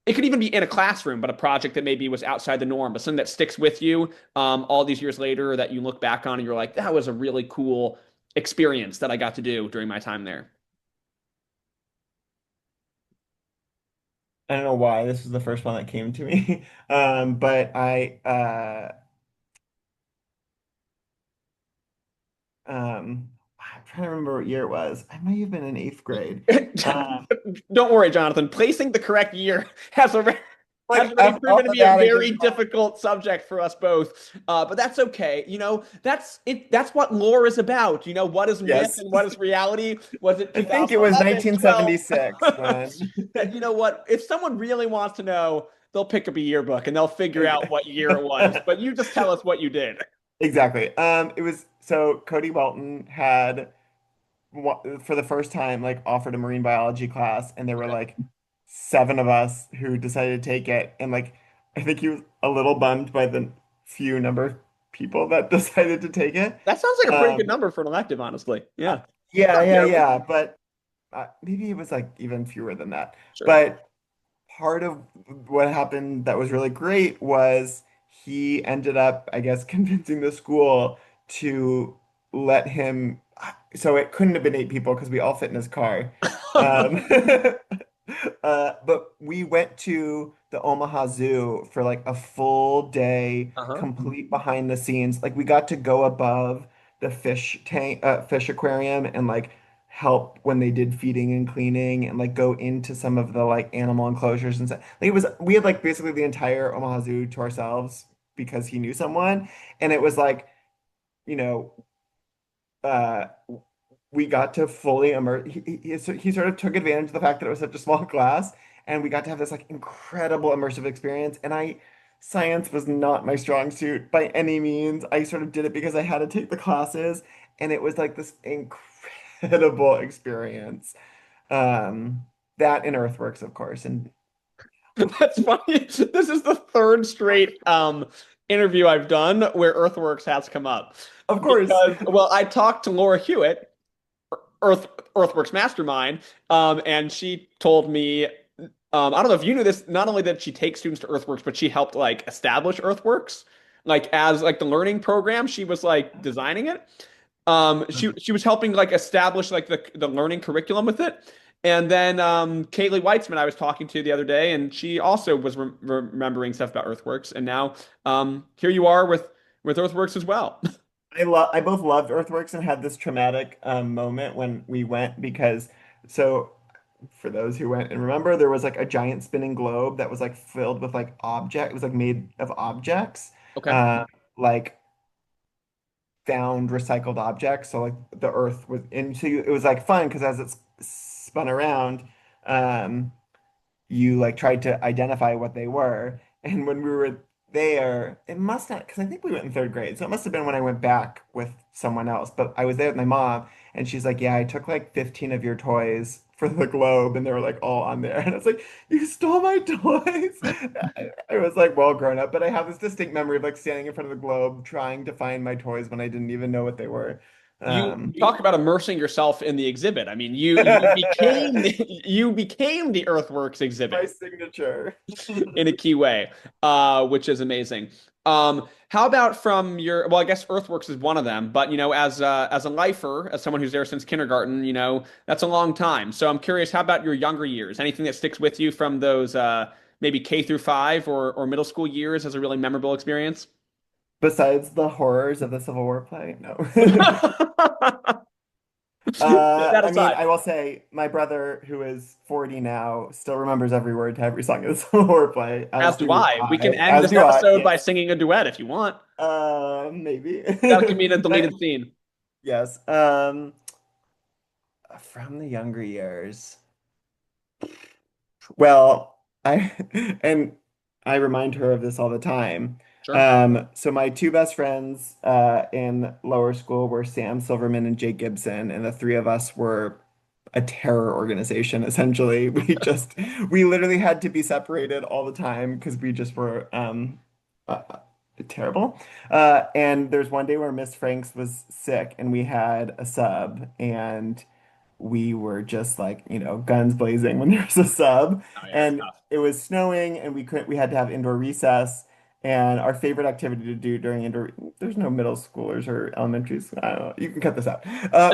[SPEAKER 1] it could even be in a classroom, but a project that maybe was outside the norm, but something that sticks with you all these years later that you look back on and you're like, that was a really cool experience that I got to do during my time there.
[SPEAKER 2] I don't know why this was the first one that came to me. But I'm trying to remember what year it was. I might have been in 8th grade. Um,
[SPEAKER 1] Don't worry, Jonathan. Placing the correct year has
[SPEAKER 2] like
[SPEAKER 1] already
[SPEAKER 2] F all
[SPEAKER 1] proven to
[SPEAKER 2] of
[SPEAKER 1] be a
[SPEAKER 2] that, I
[SPEAKER 1] very
[SPEAKER 2] just
[SPEAKER 1] difficult subject for us both. But that's okay. That's it. That's what lore is about. What is myth
[SPEAKER 2] yes.
[SPEAKER 1] and what is reality? Was it
[SPEAKER 2] I think it was
[SPEAKER 1] 2011, 12?
[SPEAKER 2] 1976 when
[SPEAKER 1] That you know what? If someone really wants to know, they'll pick up a yearbook and they'll figure out what year it was. But you just tell us what you did.
[SPEAKER 2] exactly. It was so Cody Welton had for the first time like offered a marine biology class, and there were
[SPEAKER 1] Okay.
[SPEAKER 2] like 7 of us who decided to take it, and like I think he was a little bummed by the few number of people that decided to take it.
[SPEAKER 1] That sounds like a pretty good
[SPEAKER 2] Um,
[SPEAKER 1] number for an elective, honestly. Yeah.
[SPEAKER 2] yeah,
[SPEAKER 1] Not
[SPEAKER 2] yeah,
[SPEAKER 1] terrible.
[SPEAKER 2] yeah, but maybe it was like even fewer than that.
[SPEAKER 1] Sure.
[SPEAKER 2] But part of what happened that was really great was he ended up, I guess, convincing the school to let him. So it couldn't have been 8 people because we all fit in his car. Um, but we went to the Omaha Zoo for like a full day,
[SPEAKER 1] Uh-huh.
[SPEAKER 2] complete behind the scenes. Like we got to go above the fish tank, fish aquarium, and like help when they did feeding and cleaning, and like go into some of the like animal enclosures and stuff. Like we had like basically the entire Omaha Zoo to ourselves because he knew someone, and it was like, you know, uh, we got to fully immerse. He sort of took advantage of the fact that it was such a small class, and we got to have this like incredible immersive experience. And science was not my strong suit by any means. I sort of did it because I had to take the classes, and it was like this incredible experience. Um, that and Earthworks, of course, and
[SPEAKER 1] That's funny. This is the third straight interview I've done where Earthworks has come up
[SPEAKER 2] of course,
[SPEAKER 1] because, well, I talked to Laura Hewitt Earth Earthworks mastermind, and she told me, I don't know if you knew this. Not only did she take students to Earthworks, but she helped like establish Earthworks, like as like the learning program. She was like designing it. She was helping like establish like the learning curriculum with it. And then Kaylee Weitzman I was talking to the other day, and she also was remembering stuff about Earthworks. And now here you are with Earthworks as well.
[SPEAKER 2] I both loved Earthworks and had this traumatic moment when we went because so for those who went and remember, there was like a giant spinning globe that was like filled with like object. It was like made of objects,
[SPEAKER 1] Okay.
[SPEAKER 2] uh, like found recycled objects. So like the Earth was into it was like fun because as it spun around, um, you like tried to identify what they were. And when we were there, it must not, because I think we went in third grade. So it must have been when I went back with someone else. But I was there with my mom, and she's like, yeah, I took like 15 of your toys for the globe, and they were like all on there. And I was like, you stole my toys. I was like well grown up, but I have this distinct memory of like standing in front of the globe trying to find my toys when I didn't even know what they were.
[SPEAKER 1] You talk about immersing yourself in the exhibit. I mean, you became the Earthworks
[SPEAKER 2] My
[SPEAKER 1] exhibit
[SPEAKER 2] signature.
[SPEAKER 1] in a key way, which is amazing. How about from your, well, I guess Earthworks is one of them, but as a lifer, as someone who's there since kindergarten, that's a long time. So I'm curious, how about your younger years? Anything that sticks with you from those maybe K through 5 or middle school years as a really memorable experience?
[SPEAKER 2] Besides the horrors of the Civil War play, no.
[SPEAKER 1] That
[SPEAKER 2] I mean,
[SPEAKER 1] aside,
[SPEAKER 2] I will say my brother, who is 40 now, still remembers every word to every song of the Civil War play,
[SPEAKER 1] as
[SPEAKER 2] as
[SPEAKER 1] do
[SPEAKER 2] do
[SPEAKER 1] I. We can
[SPEAKER 2] I,
[SPEAKER 1] end
[SPEAKER 2] as
[SPEAKER 1] this
[SPEAKER 2] do I,
[SPEAKER 1] episode by
[SPEAKER 2] yes.
[SPEAKER 1] singing a duet if you want.
[SPEAKER 2] Maybe.
[SPEAKER 1] That could mean a
[SPEAKER 2] But
[SPEAKER 1] deleted scene.
[SPEAKER 2] yes, from the younger years. Well, I and I remind her of this all the time.
[SPEAKER 1] Sure.
[SPEAKER 2] So my two best friends in lower school were Sam Silverman and Jake Gibson, and the three of us were a terror organization, essentially. We literally had to be separated all the time because we just were terrible. And there's one day where Miss Franks was sick and we had a sub, and we were just like, guns blazing when there's a sub.
[SPEAKER 1] Oh yeah, it's
[SPEAKER 2] And
[SPEAKER 1] tough.
[SPEAKER 2] it was snowing and we had to have indoor recess. And our favorite activity to do during indoor, there's no middle schoolers or elementary school. I don't know. You can cut this out.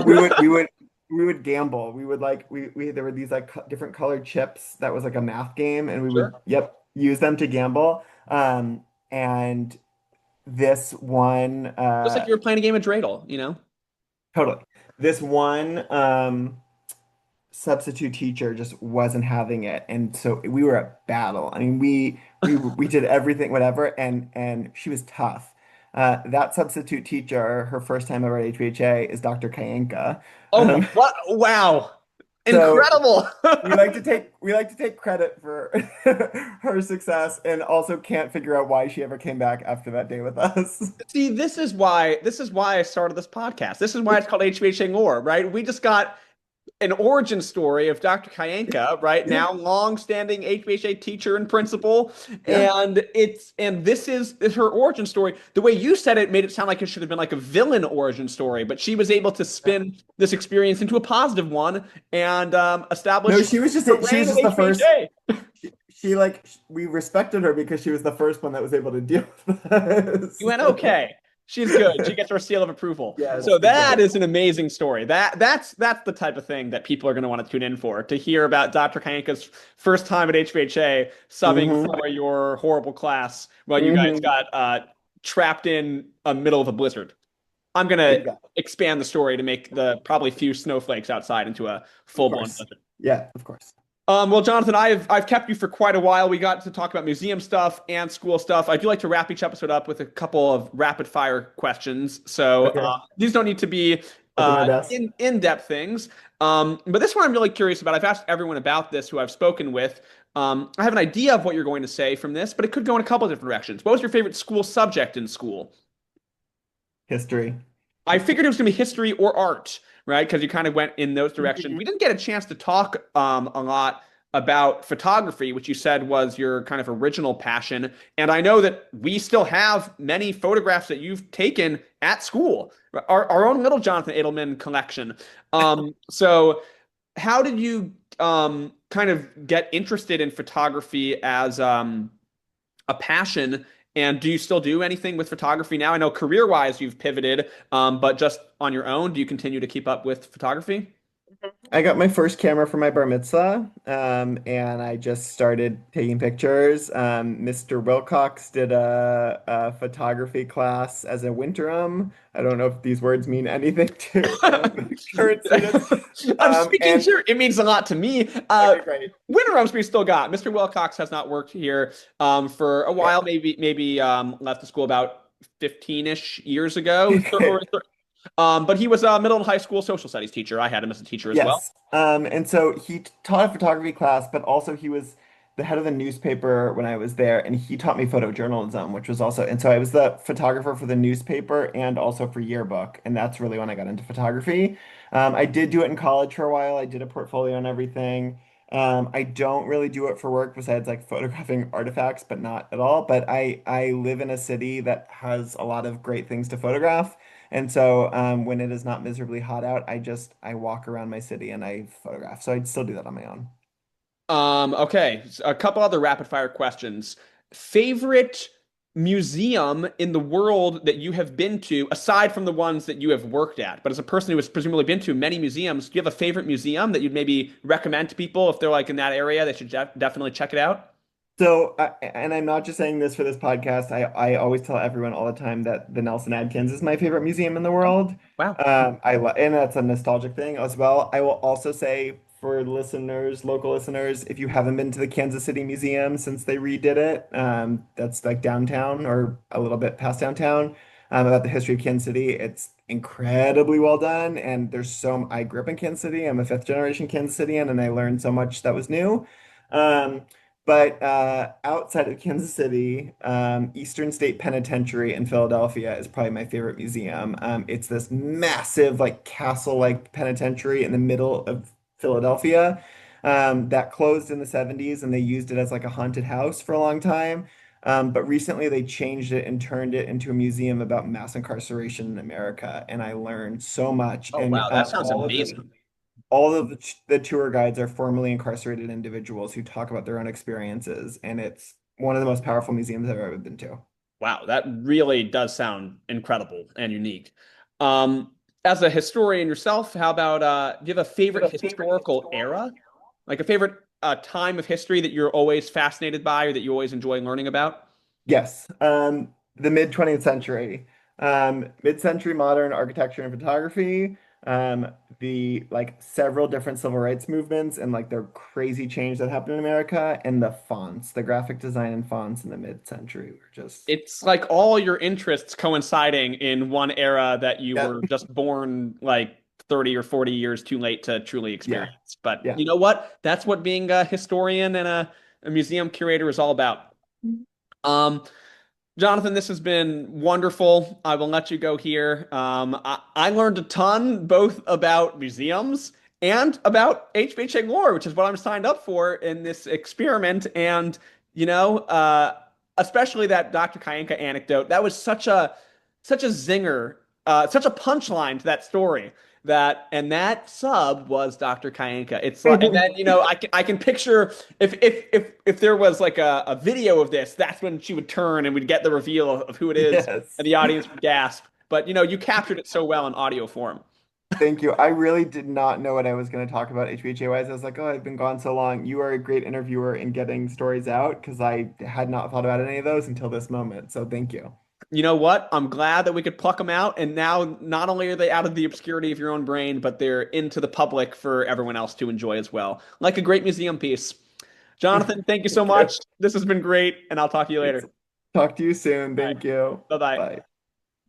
[SPEAKER 2] We would gamble. We would like, there were these like different colored chips that was like a math game, and we would,
[SPEAKER 1] Sure.
[SPEAKER 2] yep, use them to gamble. And this one,
[SPEAKER 1] Just like you were playing a game of dreidel.
[SPEAKER 2] totally, this one, substitute teacher just wasn't having it, and so we were at battle. I mean, we did everything, whatever, and she was tough. That substitute teacher, her first time ever at HBHA is Dr. Kayenka.
[SPEAKER 1] Oh my,
[SPEAKER 2] Um,
[SPEAKER 1] what? Wow.
[SPEAKER 2] so
[SPEAKER 1] Incredible.
[SPEAKER 2] we like to take credit for her success, and also can't figure out why she ever came back after that day with us.
[SPEAKER 1] See, this is why I started this podcast. This is why it's called HBHA Lore, right? We just got an origin story of Dr. Kayenka, right
[SPEAKER 2] Yeah,
[SPEAKER 1] now, long-standing HBHA teacher and principal,
[SPEAKER 2] yeah.
[SPEAKER 1] and this is her origin story. The way you said it made it sound like it should have been like a villain origin story, but she was able to spin this experience into a positive one and
[SPEAKER 2] No,
[SPEAKER 1] establish
[SPEAKER 2] she was just
[SPEAKER 1] the
[SPEAKER 2] she was
[SPEAKER 1] reign of
[SPEAKER 2] just the first.
[SPEAKER 1] HBHA.
[SPEAKER 2] She like we respected her because she was the first one that was able to deal with
[SPEAKER 1] You
[SPEAKER 2] us.
[SPEAKER 1] went, okay. She's good. She gets her seal of approval.
[SPEAKER 2] Yes,
[SPEAKER 1] So that
[SPEAKER 2] exactly.
[SPEAKER 1] is an amazing story. That's the type of thing that people are going to want to tune in for, to hear about Dr. Kayenka's first time at HBHA subbing
[SPEAKER 2] Hmm.
[SPEAKER 1] for your horrible class while you guys
[SPEAKER 2] Hmm.
[SPEAKER 1] got trapped in a middle of a blizzard. I'm going to
[SPEAKER 2] Exactly.
[SPEAKER 1] expand the story to make the probably few snowflakes outside into a
[SPEAKER 2] Of
[SPEAKER 1] full-blown
[SPEAKER 2] course.
[SPEAKER 1] blizzard.
[SPEAKER 2] Yeah, of course.
[SPEAKER 1] Well, Jonathan, I've kept you for quite a while. We got to talk about museum stuff and school stuff. I do like to wrap each episode up with a couple of rapid fire questions. So
[SPEAKER 2] Okay.
[SPEAKER 1] these don't need to be
[SPEAKER 2] I'll do my best.
[SPEAKER 1] in-depth things. But this one I'm really curious about. I've asked everyone about this who I've spoken with. I have an idea of what you're going to say from this, but it could go in a couple of different directions. What was your favorite school subject in school?
[SPEAKER 2] History.
[SPEAKER 1] I figured it was going to be history or art, right? Because you kind of went in those directions.
[SPEAKER 2] Mhm.
[SPEAKER 1] We didn't get a chance to talk a lot. about photography, which you said was your kind of original passion. And I know that we still have many photographs that you've taken at school, our own little Jonathan Edelman collection. So how did you kind of get interested in photography as a passion? And do you still do anything with photography now? I know career-wise you've pivoted, but just on your own, do you continue to keep up with photography?
[SPEAKER 2] I got my first camera for my bar mitzvah, and I just started taking pictures. Mr. Wilcox did a photography class as a winterim. I don't know if these words mean anything to current students.
[SPEAKER 1] I'm speaking
[SPEAKER 2] And
[SPEAKER 1] sure it means a lot to me.
[SPEAKER 2] okay, great.
[SPEAKER 1] Winter Rums we still got. Mr. Wilcox has not worked here for a
[SPEAKER 2] Yeah.
[SPEAKER 1] while, maybe left the school about 15-ish years ago. But he was a middle and high school social studies teacher. I had him as a teacher as well.
[SPEAKER 2] Yes. And so he taught a photography class, but also he was the head of the newspaper when I was there, and he taught me photojournalism, which was also, and so I was the photographer for the newspaper and also for yearbook, and that's really when I got into photography. I did do it in college for a while. I did a portfolio and everything. I don't really do it for work besides like photographing artifacts, but not at all. But I live in a city that has a lot of great things to photograph. And so when it is not miserably hot out, I walk around my city and I photograph. So I'd still do that on my own.
[SPEAKER 1] Okay, a couple other rapid fire questions. Favorite museum in the world that you have been to, aside from the ones that you have worked at, but as a person who has presumably been to many museums, do you have a favorite museum that you'd maybe recommend to people if they're like in that area? They should definitely check it out.
[SPEAKER 2] So, and I'm not just saying this for this podcast. I always tell everyone all the time that the Nelson Adkins is my favorite museum in the
[SPEAKER 1] Oh,
[SPEAKER 2] world.
[SPEAKER 1] wow.
[SPEAKER 2] And that's a nostalgic thing as well. I will also say for listeners, local listeners, if you haven't been to the Kansas City Museum since they redid it, that's like downtown or a little bit past downtown, about the history of Kansas City. It's incredibly well done, and I grew up in Kansas City. I'm a fifth generation Kansas Citian, and I learned so much that was new. Um, but outside of Kansas City, Eastern State Penitentiary in Philadelphia is probably my favorite museum. It's this massive, like castle-like penitentiary in the middle of Philadelphia that closed in the 70s, and they used it as like a haunted house for a long time. But recently they changed it and turned it into a museum about mass incarceration in America, and I learned so much.
[SPEAKER 1] Oh,
[SPEAKER 2] And
[SPEAKER 1] wow. That sounds amazing.
[SPEAKER 2] all of the tour guides are formerly incarcerated individuals who talk about their own experiences, and it's one of the most powerful museums I've ever been to.
[SPEAKER 1] Wow, that really does sound incredible and unique. Um, as a historian yourself, how about do you have a favorite historical era? Like a favorite time of history that you're always fascinated by or that you always enjoy learning about?
[SPEAKER 2] Yes, the mid 20th century, mid-century modern architecture and photography, the like several different civil rights movements and like the crazy change that happened in America, and the fonts, the graphic design and fonts in the mid-century were just
[SPEAKER 1] It's like all your interests coinciding in one era that you
[SPEAKER 2] yeah,
[SPEAKER 1] were just born like 30 or 40 years too late to truly
[SPEAKER 2] yeah,
[SPEAKER 1] experience. But
[SPEAKER 2] yeah.
[SPEAKER 1] you know what? That's what being a historian and a museum curator is all about. Um, Jonathan, this has been wonderful. I will let you go here. I learned a ton both about museums and about HBHA lore, which is what I'm signed up for in this experiment. And, you know, especially that Dr. Kayenka anecdote, that was such a zinger, such a punchline to that story. And that sub was Dr. Kayenka. It's like, and then I can picture if there was like a video of this, that's when she would turn and we'd get the reveal of who it is,
[SPEAKER 2] Yes.
[SPEAKER 1] and the audience would gasp. But you captured it so well in audio form.
[SPEAKER 2] Thank you. I really did not know what I was going to talk about HBHA wise. I was like, oh, I've been gone so long. You are a great interviewer in getting stories out because I had not thought about any of those until this moment. So thank you.
[SPEAKER 1] You know what? I'm glad that we could pluck them out, and now not only are they out of the obscurity of your own brain, but they're into the public for everyone else to enjoy as well, like a great museum piece. Jonathan, thank you so
[SPEAKER 2] Thank you.
[SPEAKER 1] much. This has been great, and I'll talk to you later.
[SPEAKER 2] Talk to you soon.
[SPEAKER 1] All right.
[SPEAKER 2] Thank you.
[SPEAKER 1] Bye bye.
[SPEAKER 2] Bye.